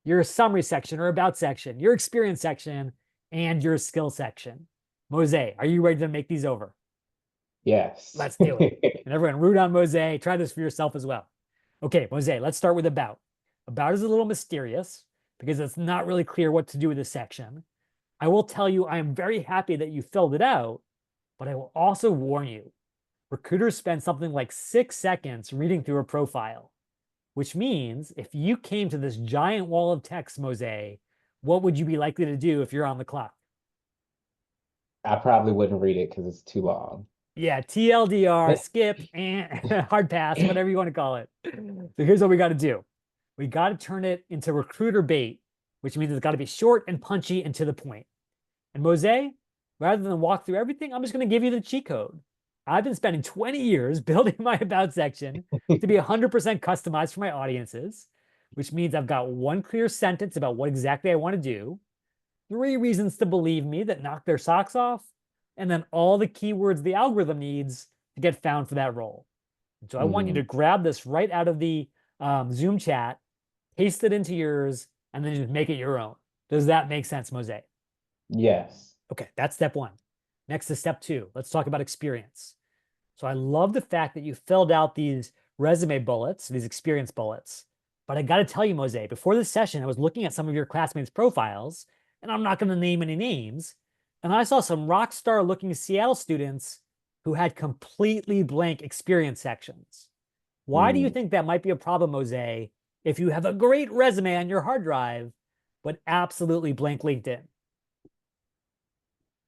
B: your summary section or about section, your experience section, and your skill section. Mosaic, are you ready to make these over?
F: Yes.
B: Let's do it. And everyone, root on Mosaic. Try this for yourself as well. Okay, Mosaic, let's start with about. About is a little mysterious because it's not really clear what to do with this section. I will tell you, I am very happy that you filled it out, but I will also warn you, recruiters spend something like 6 seconds reading through a profile, which means if you came to this giant wall of text, Mosaic, what would you be likely to do if you're on the clock?
F: I probably wouldn't read it because it's too long.
B: Yeah, TLDR, skip, and hard pass, whatever you want to call it. So here's what we got to do. We got to turn it into recruiter bait, which means it's got to be short and punchy and to the point. And Mosaic, rather than walk through everything, I'm just going to give you the cheat code. I've been spending 20 years building my about section to be 100% customized for my audiences, which means I've got 1 clear sentence about what exactly I want to do, 3 reasons to believe me that knock their socks off, and then all the keywords the algorithm needs to get found for that role. And so I want you to grab this right out of the Zoom chat, paste it into yours, and then just make it your own. Does that make sense, Mosaic?
F: Yes.
B: Okay, that's step 1. Next is step 2. Let's talk about experience. So I love the fact that you filled out these resume bullets, these experience bullets. But I got to tell you, Mose, before this session, I was looking at some of your classmates' profiles, and I'm not going to name any names. And I saw some rock star looking Seattle students who had completely blank experience sections. Why do you
F: Mm,
B: think that might be a problem, Mose, if you have a great resume on your hard drive, but absolutely blank LinkedIn?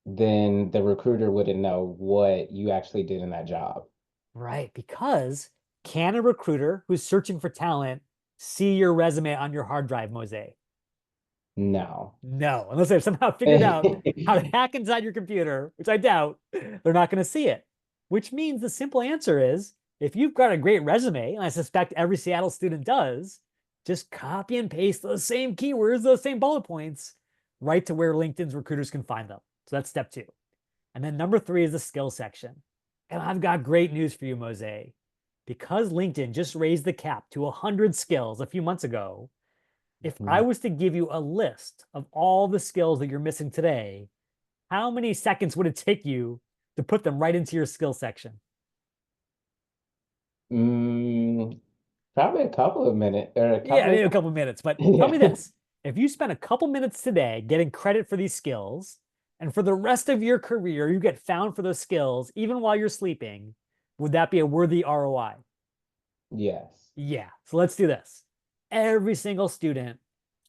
F: then the recruiter wouldn't know what you actually did in that job.
B: Right, because can a recruiter who's searching for talent see your resume on your hard drive, Mose?
F: No.
B: No, unless they've somehow figured out how to hack inside your computer, which I doubt, they're not going to see it. Which means the simple answer is if you've got a great resume, and I suspect every Seattle student does, just copy and paste those same keywords, those same bullet points, right to where LinkedIn's recruiters can find them. So that's step 2. And then number 3 is the skill section. And I've got great news for you, Mose. Because LinkedIn just raised the cap to 100 skills a few months ago, if I
F: Mhm.
B: was to give you a list of all the skills that you're missing today, how many seconds would it take you to put them right into your skill section?
F: Mm, probably a couple of minutes or a
B: Yeah,
F: couple
B: maybe
F: of
B: a couple minutes, but tell me
F: yeah.
B: this. If you spend a couple minutes today getting credit for these skills, and for the rest of your career, you get found for those skills, even while you're sleeping, would that be a worthy ROI?
F: Yes.
B: Yeah, so let's do this. Every single student,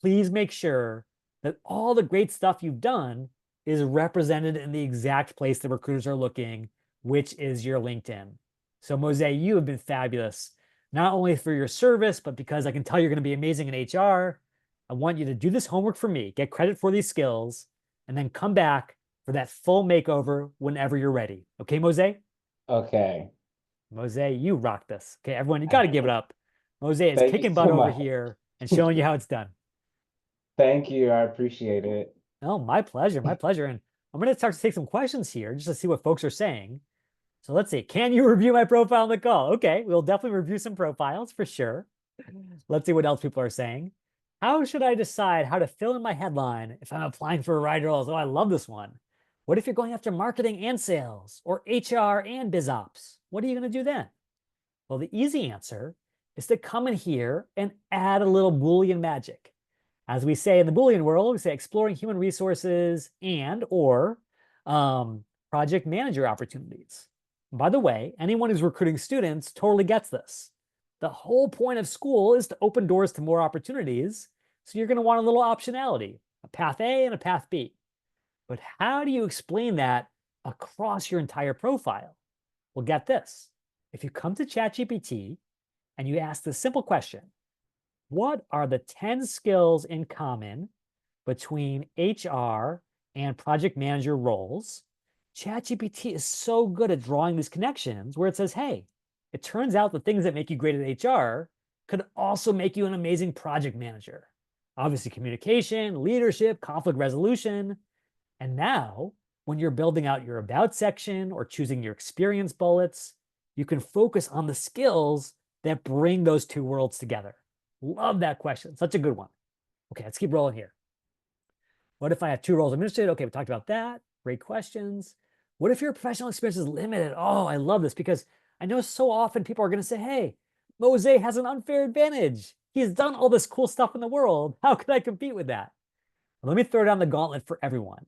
B: please make sure that all the great stuff you've done is represented in the exact place the recruiters are looking, which is your LinkedIn. So, Mose, you have been fabulous, not only for your service, but because I can tell you're going to be amazing in HR. I want you to do this homework for me, get credit for these skills, and then come back for that full makeover whenever you're ready. Okay, Mose?
F: Okay.
B: Mose, you rock this. Okay, everyone, you got to give it up. Mose is
F: Thank you
B: kicking butt
F: so
B: over
F: much.
B: here and showing you how it's done.
F: Thank you. I appreciate it.
B: Oh, my pleasure. My pleasure. And I'm going to start to take some questions here just to see what folks are saying. So let's see. Can you review my profile on the call? Okay, we'll definitely review some profiles for sure. Let's see what else people are saying. How should I decide how to fill in my headline if I'm applying for a ride roles? Oh, I love this one. What if you're going after marketing and sales or HR and biz ops? What are you going to do then? Well, the easy answer is to come in here and add a little Boolean magic. As we say in the Boolean world, we say exploring human resources and or project manager opportunities. By the way, anyone who's recruiting students totally gets this. The whole point of school is to open doors to more opportunities. So you're going to want a little optionality, a path A and a path B. But how do you explain that across your entire profile? Well, get this. If you come to ChatGPT and you ask the simple question, what are the 10 skills in common between HR and project manager roles? ChatGPT is so good at drawing these connections where it says, hey, it turns out the things that make you great at HR could also make you an amazing project manager. Obviously, communication, leadership, conflict resolution. And now, when you're building out your about section or choosing your experience bullets, you can focus on the skills that bring those two worlds together. Love that question. Such a good one. Okay, let's keep rolling here. What if I have 2 roles administrated? Okay, we talked about that. Great questions. What if your professional experience is limited? Oh, I love this because I know so often people are going to say, hey, Mose has an unfair advantage. He's done all this cool stuff in the world. How could I compete with that? Well, let me throw down the gauntlet for everyone.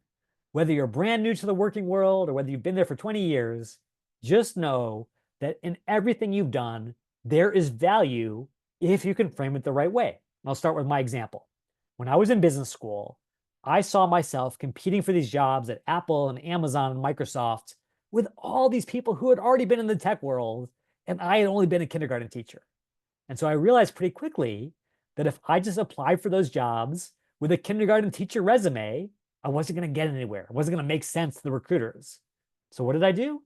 B: Whether you're brand new to the working world or whether you've been there for 20 years, just know that in everything you've done, there is value if you can frame it the right way. And I'll start with my example. When I was in business school, I saw myself competing for these jobs at Apple and Amazon and Microsoft with all these people who had already been in the tech world, and I had only been a kindergarten teacher. And so I realized pretty quickly that if I just applied for those jobs with a kindergarten teacher resume, I wasn't going to get anywhere. It wasn't going to make sense to the recruiters. So what did I do?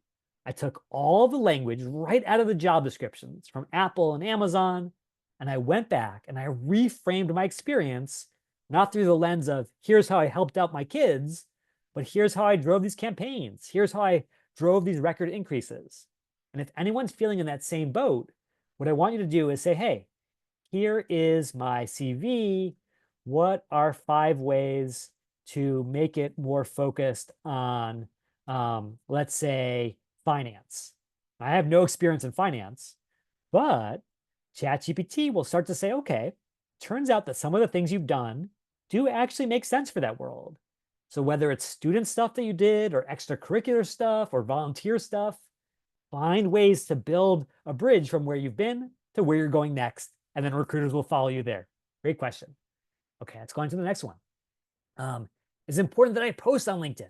B: I took all the language right out of the job descriptions from Apple and Amazon, and I went back and I reframed my experience, not through the lens of here's how I helped out my kids, but here's how I drove these campaigns. Here's how I drove these record increases. And if anyone's feeling in that same boat, what I want you to do is say, hey, here is my CV. What are 5 ways to make it more focused on, let's say, finance? I have no experience in finance, but ChatGPT will start to say, okay, turns out that some of the things you've done do actually make sense for that world. So whether it's student stuff that you did or extracurricular stuff or volunteer stuff, find ways to build a bridge from where you've been to where you're going next. And then recruiters will follow you there. Great question. Okay, let's go on to the next one. It's important that I post on LinkedIn.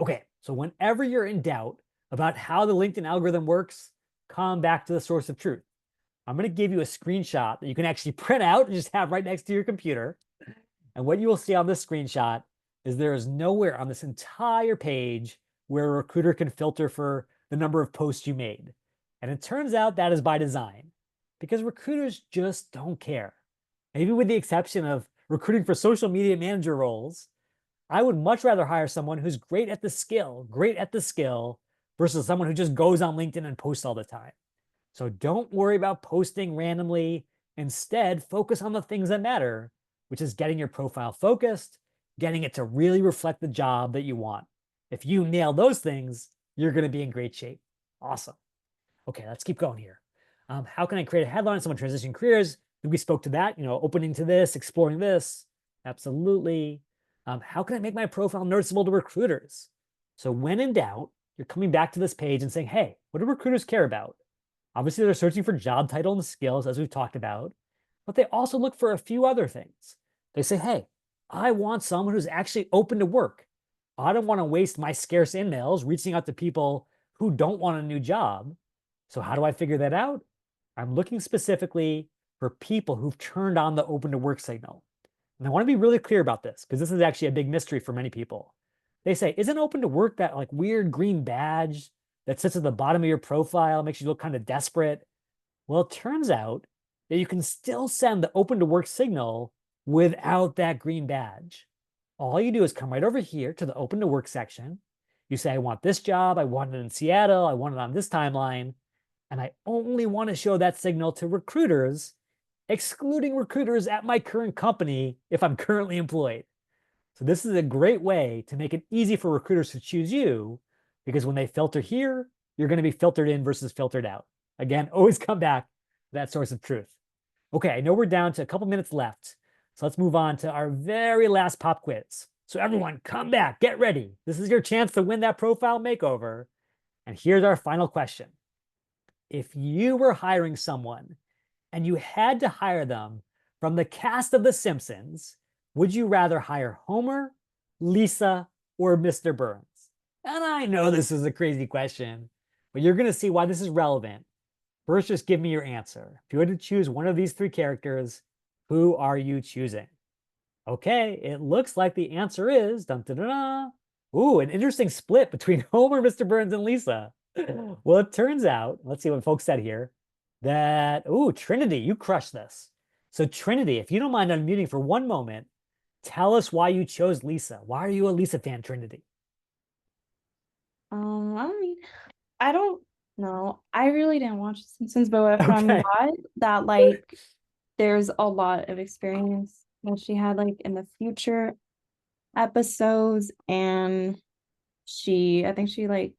B: Okay, so whenever you're in doubt about how the LinkedIn algorithm works, come back to the source of truth. I'm going to give you a screenshot that you can actually print out and just have right next to your computer. And what you will see on this screenshot is there is nowhere on this entire page where a recruiter can filter for the number of posts you made. And it turns out that is by design because recruiters just don't care. Maybe with the exception of recruiting for social media manager roles, I would much rather hire someone who's great at the skill, versus someone who just goes on LinkedIn and posts all the time. So don't worry about posting randomly. Instead, focus on the things that matter, which is getting your profile focused, getting it to really reflect the job that you want. If you nail those things, you're going to be in great shape. Awesome. Okay, let's keep going here. How can I create a headline? Someone transitioning careers. We spoke to that, opening to this, exploring this. Absolutely. How can I make my profile noticeable to recruiters? So when in doubt, you're coming back to this page and saying, hey, what do recruiters care about? Obviously, they're searching for job title and skills, as we've talked about, but they also look for a few other things. They say, hey, I want someone who's actually open to work. I don't want to waste my scarce emails reaching out to people who don't want a new job. So how do I figure that out? I'm looking specifically for people who've turned on the open to work signal. And I want to be really clear about this because this is actually a big mystery for many people. They say, isn't open to work that like weird green badge that sits at the bottom of your profile, makes you look kind of desperate? Well, it turns out that you can still send the open to work signal without that green badge. All you do is come right over here to the open to work section. You say, I want this job. I want it in Seattle. I want it on this timeline. And I only want to show that signal to recruiters, excluding recruiters at my current company if I'm currently employed. So this is a great way to make it easy for recruiters to choose you, because when they filter here, you're going to be filtered in versus filtered out. Again, always come back to that source of truth. Okay, I know we're down to a couple minutes left. So let's move on to our very last pop quiz. So everyone, come back, get ready. This is your chance to win that profile makeover. And here's our final question. If you were hiring someone and you had to hire them from the cast of The Simpsons, would you rather hire Homer, Lisa, or Mr. Burns? And I know this is a crazy question, but you're going to see why this is relevant. First, just give me your answer. If you had to choose one of these three characters, who are you choosing? Okay, it looks like the answer is dun, dun, dun, dun. Ooh, an interesting split between Homer, Mr. Burns, and Lisa. Well, it turns out, let's see what folks said here, that, ooh, Trinity, you crushed this. So Trinity, if you don't mind unmuting for one moment, tell us why you chose Lisa. Why are you a Lisa fan, Trinity?
G: I mean, I don't know. I really didn't watch The Simpsons, but from
B: Okay.
G: what that like, there's a lot of experience that she had like in the future episodes, and I think she like,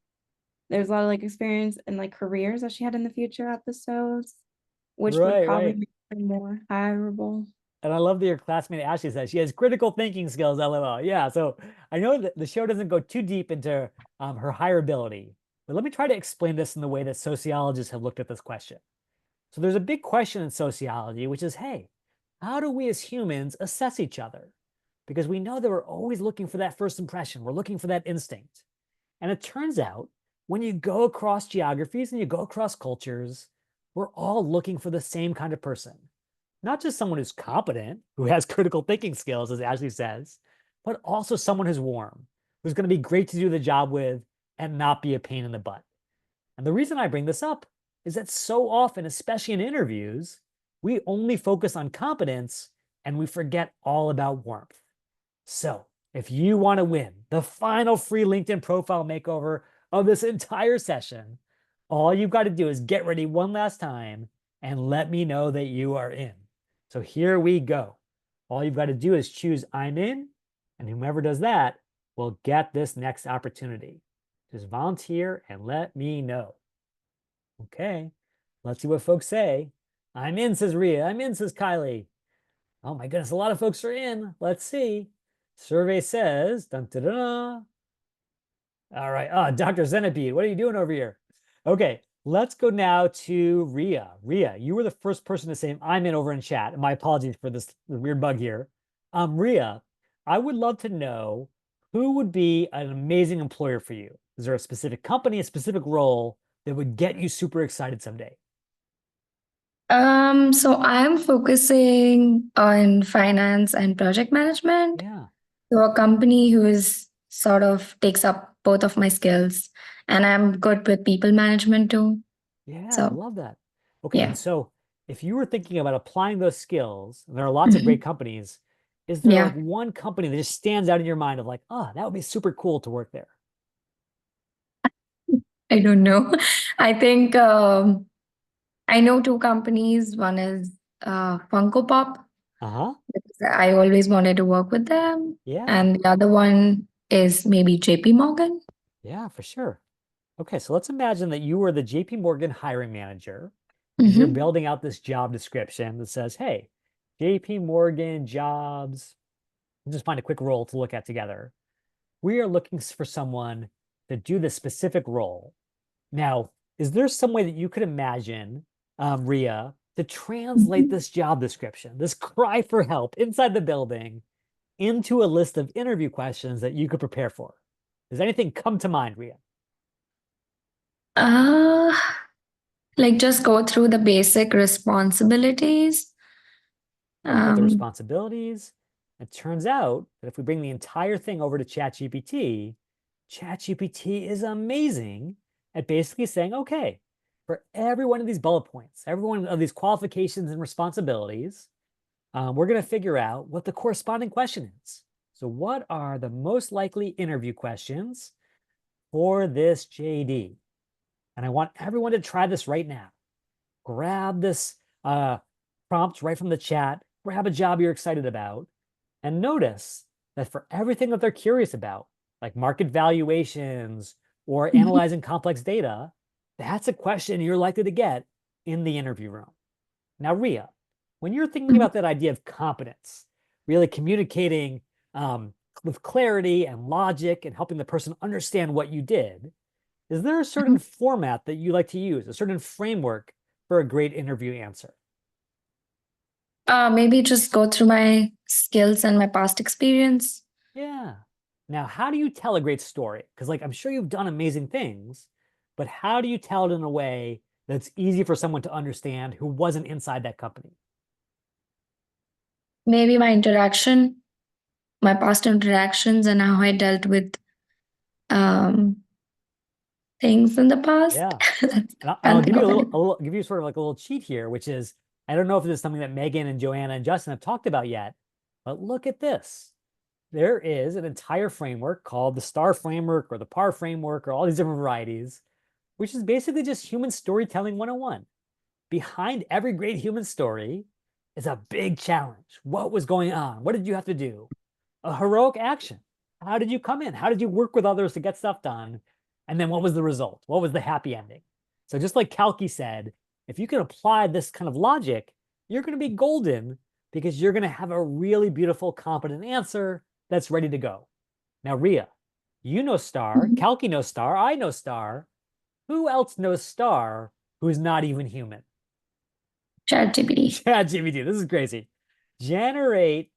G: there's a lot of like experience and like careers that she had in the future episodes, which would probably
B: Right.
G: make her more hireable.
B: And I love that your classmate Ashley says she has critical thinking skills, LOL. Yeah, so I know that the show doesn't go too deep into her hireability, but let me try to explain this in the way that sociologists have looked at this question. So there's a big question in sociology, which is, hey, how do we as humans assess each other? Because we know that we're always looking for that first impression. We're looking for that instinct. And it turns out when you go across geographies and you go across cultures, we're all looking for the same kind of person. Not just someone who's competent, who has critical thinking skills, as Ashley says, but also someone who's warm, who's going to be great to do the job with and not be a pain in the butt. And the reason I bring this up is that so often, especially in interviews, we only focus on competence and we forget all about warmth. So if you want to win the final free LinkedIn profile makeover of this entire session, all you've got to do is get ready one last time and let me know that you are in. So here we go. All you've got to do is choose I'm in, and whomever does that will get this next opportunity. Just volunteer and let me know. Okay, let's see what folks say. I'm in, says Rhea. I'm in, says Kylie. Oh my goodness, a lot of folks are in. Let's see. Survey says, dun, dun, dun, dun. All right. Dr. Zenipede, what are you doing over here? Okay, let's go now to Rhea. Rhea, you were the first person to say I'm in over in chat. And my apologies for this weird bug here. Rhea, I would love to know who would be an amazing employer for you. Is there a specific company, a specific role that would get you super excited someday?
H: So I'm focusing on finance and project management.
B: Yeah.
H: So a company who is sort of takes up both of my skills, and I'm good with people management too.
B: Yeah, I
H: So
B: love that. Okay,
H: yeah.
B: and so if you were thinking about applying those skills, and there are lots of great companies, is there
H: Yeah.
B: like one company that just stands out in your mind of like, oh, that would be super cool to work there?
H: I don't know. I think I know two companies. One is Funko Pop,
B: Uh-huh.
H: because I always wanted to work with them.
B: Yeah.
H: And the other one is maybe JP Morgan.
B: Yeah, for sure. Okay, so let's imagine that you were the JP Morgan hiring manager and you're building out this job description that says, hey, JP Morgan jobs, we'll just find a quick role to look at together. We are looking for someone to do this specific role. Now, is there some way that you could imagine, Rhea, to translate this job description, this cry for help inside the building, into a list of interview questions that you could prepare for? Does anything come to mind, Rhea?
H: Uh, like just go through the basic responsibilities.
B: Talk about the responsibilities. It turns out that if we bring the entire thing over to ChatGPT, ChatGPT is amazing at basically saying, okay, for every one of these bullet points, every one of these qualifications and responsibilities, we're going to figure out what the corresponding question is. So what are the most likely interview questions for this JD? And I want everyone to try this right now. Grab this prompt right from the chat, grab a job you're excited about, and notice that for everything that they're curious about, like market valuations or analyzing complex data, that's a question you're likely to get in the interview room. Now, Rhea, when you're thinking about that idea of competence, really communicating with clarity and logic and helping the person understand what you did, is there a certain format that you like to use, a certain framework for a great interview answer?
H: Maybe just go through my skills and my past experience.
B: Yeah. Now, how do you tell a great story? Because, like, I'm sure you've done amazing things, but how do you tell it in a way that's easy for someone to understand who wasn't inside that company?
H: Maybe my past interactions, and how I dealt with things in the past.
B: Yeah.
H: That's
B: And I'll
H: can't
B: give
H: think
B: you
H: of it.
B: give you sort of like a little cheat here, which is, I don't know if this is something that Megan and Joanna and Justin have talked about yet, but look at this. There is an entire framework called the STAR framework or the PAR framework or all these different varieties, which is basically just human storytelling 101. Behind every great human story is a big challenge. What was going on? What did you have to do? A heroic action. How did you come in? How did you work with others to get stuff done? And then what was the result? What was the happy ending? So just like Kalki said, if you can apply this kind of logic, you're going to be golden because you're going to have a really beautiful, competent answer that's ready to go. Now, Rhea, you know STAR, Kalki knows STAR, I know STAR. Who else knows STAR who's not even human?
H: ChatGPT.
B: ChatGPT, this is crazy. Generate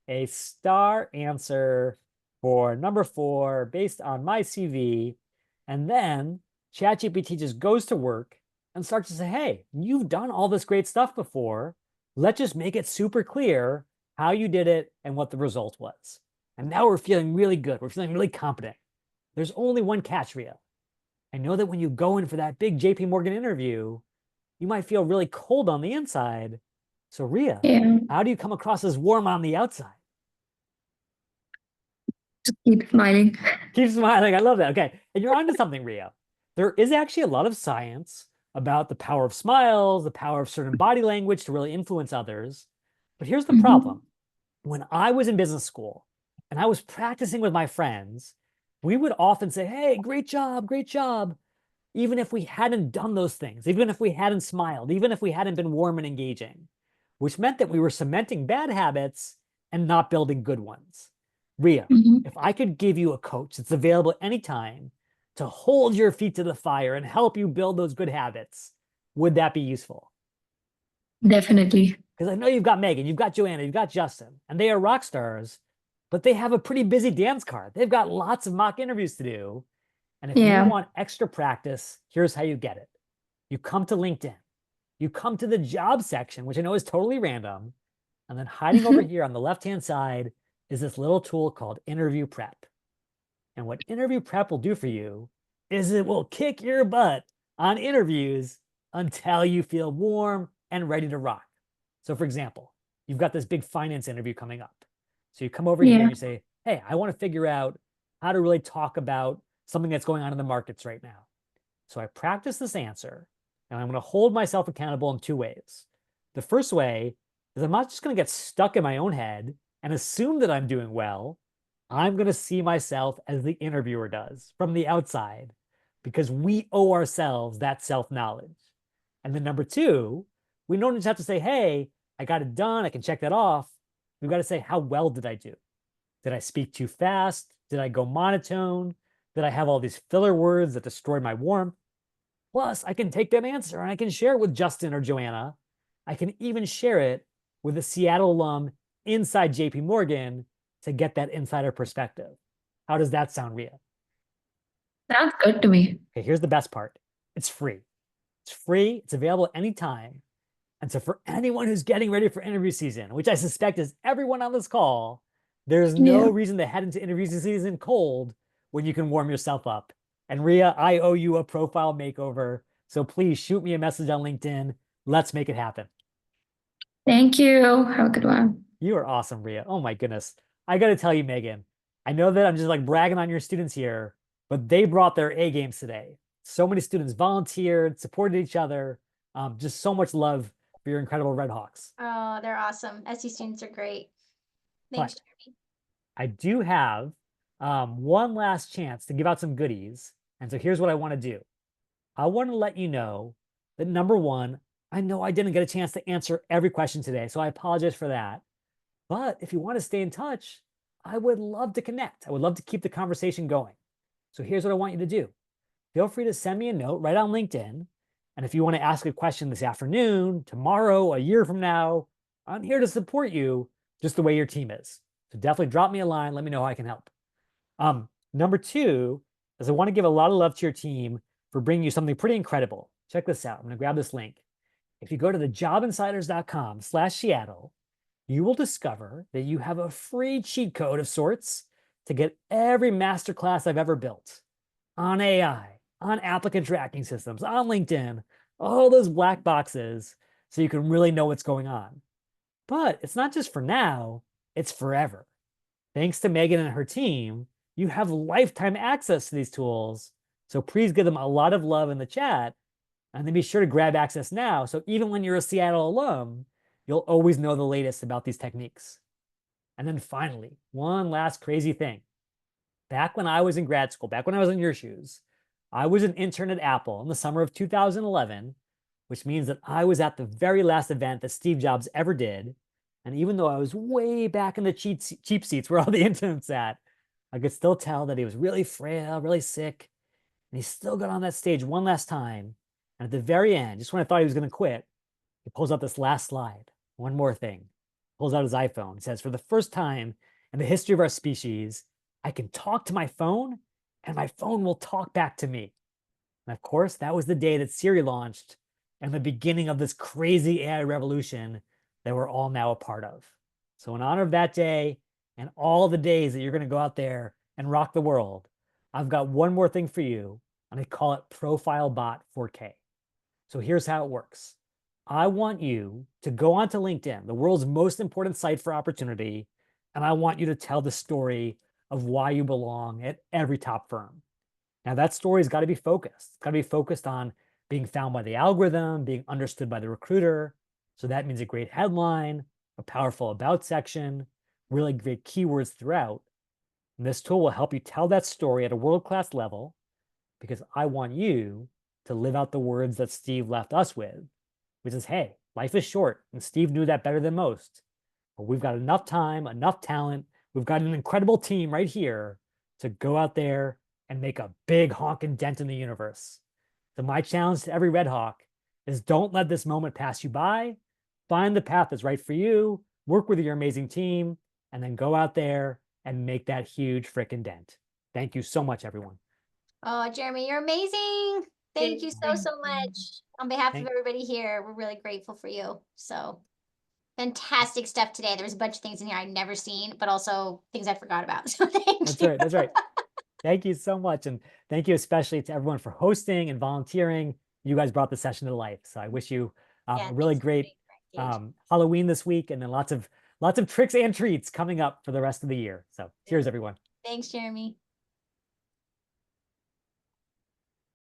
B: a STAR answer for number 4 based on my CV. And then ChatGPT just goes to work and starts to say, hey, you've done all this great stuff before. Let's just make it super clear how you did it and what the result was. And now we're feeling really good. We're feeling really competent. There's only one catch, Rhea. I know that when you go in for that big JP Morgan interview, you might feel really cold on the inside. So, Rhea,
H: Yeah.
B: how do you come across as warm on the outside?
H: Just keep smiling.
B: Keep smiling. I love that. Okay. And you're onto something, Rhea. There is actually a lot of science about the power of smiles, the power of certain body language to really influence others. But here's the problem. When I was in business school and I was practicing with my friends, we would often say, hey, great job, great job. even if we hadn't done those things, even if we hadn't smiled, even if we hadn't been warm and engaging, which meant that we were cementing bad habits and not building good ones. Ria,
H: Mhm.
B: if I could give you a coach that's available anytime to hold your feet to the fire and help you build those good habits, would that be useful?
H: Definitely.
B: Because I know you've got Megan, you've got Joanna, you've got Justin, and they are rock stars, but they have a pretty busy dance card. They've got lots of mock interviews to do. And if you
H: Yeah.
B: want extra practice, here's how you get it. You come to LinkedIn, you come to the job section, which I know is totally random. And then hiding over here on the left-hand side is this little tool called Interview Prep. And what Interview Prep will do for you is it will kick your butt on interviews until you feel warm and ready to rock. So for example, you've got this big finance interview coming up. So you come over here
H: Yeah.
B: and you say, hey, I want to figure out how to really talk about something that's going on in the markets right now. So I practice this answer, and I'm going to hold myself accountable in two ways. The first way is I'm not just going to get stuck in my own head and assume that I'm doing well. I'm going to see myself as the interviewer does from the outside, because we owe ourselves that self-knowledge. And then number two, we don't just have to say, hey, I got it done, I can check that off. We've got to say, how well did I do? Did I speak too fast? Did I go monotone? Did I have all these filler words that destroy my warmth? Plus, I can take that answer and I can share it with Justin or Joanna. I can even share it with a Seattle alum inside JP Morgan to get that insider perspective. How does that sound, Ria?
H: Sounds good to me.
B: Okay, here's the best part. It's free. It's free. It's available anytime. And so for anyone who's getting ready for interview season, which I suspect is everyone on this call, there's no
H: Yeah.
B: reason to head into interview season cold when you can warm yourself up. And Ria, I owe you a profile makeover. So please shoot me a message on LinkedIn. Let's make it happen.
H: Thank you. Have a good one.
B: You are awesome, Ria. Oh my goodness. I got to tell you, Megan, I know that I'm just like bragging on your students here, but they brought their A games today. So many students volunteered, supported each other. Just so much love for your incredible Red Hawks.
A: Oh, they're awesome. SC students are great.
B: But
A: Thanks, Jeremy.
B: I do have one last chance to give out some goodies. And so here's what I want to do. I want to let you know that number one, I know I didn't get a chance to answer every question today, so I apologize for that. But if you want to stay in touch, I would love to connect. I would love to keep the conversation going. So here's what I want you to do. Feel free to send me a note right on LinkedIn. And if you want to ask a question this afternoon, tomorrow, a year from now, I'm here to support you just the way your team is. So definitely drop me a line. Let me know how I can help. Number two is I want to give a lot of love to your team for bringing you something pretty incredible. Check this out. I'm going to grab this link. If you go to thejobinsiders.com/Seattle, you will discover that you have a free cheat code of sorts to get every masterclass I've ever built on AI, on applicant tracking systems, on LinkedIn, all those black boxes, so you can really know what's going on. But it's not just for now, it's forever. Thanks to Megan and her team, you have lifetime access to these tools. So please give them a lot of love in the chat, and then be sure to grab access now. So even when you're a Seattle alum, you'll always know the latest about these techniques. And then finally, one last crazy thing. Back when I was in grad school, back when I was in your shoes, I was an intern at Apple in the summer of 2011, which means that I was at the very last event that Steve Jobs ever did. And even though I was way back in the cheap seats where all the interns sat, I could still tell that he was really frail, really sick. And he still got on that stage one last time. And at the very end, just when I thought he was going to quit, he pulls out this last slide. One more thing. Pulls out his iPhone. Says, for the first time in the history of our species, I can talk to my phone and my phone will talk back to me. And of course, that was the day that Siri launched and the beginning of this crazy AI revolution that we're all now a part of. So in honor of that day and all the days that you're going to go out there and rock the world, I've got one more thing for you, and I call it Profile Bot 4K. So here's how it works. I want you to go onto LinkedIn, the world's most important site for opportunity, and I want you to tell the story of why you belong at every top firm. Now, that story's got to be focused. It's got to be focused on being found by the algorithm, being understood by the recruiter. So that means a great headline, a powerful about section, really great keywords throughout. And this tool will help you tell that story at a world-class level, because I want you to live out the words that Steve left us with, which is, hey, life is short, and Steve knew that better than most. But we've got enough time, enough talent. We've got an incredible team right here to go out there and make a big honking dent in the universe. So my challenge to every Red Hawk is don't let this moment pass you by. Find the path that's right for you, work with your amazing team, and then go out there and make that huge frickin' dent. Thank you so much, everyone.
A: Oh, Jeremy, you're amazing. Thank you so, so much. On behalf of everybody here, we're really grateful for you. So fantastic stuff today. There was a bunch of things in here I'd never seen, but also things I forgot about. So thank
B: That's
A: you.
B: right. That's right. Thank you so much. And thank you especially to everyone for hosting and volunteering. You guys brought the session to life. So I wish you
A: Yeah,
B: a really
A: thanks for
B: great
A: being engaged.
B: Halloween this week, and then lots of tricks and treats coming up for the rest of the year. So cheers, everyone.
A: Thanks, Jeremy.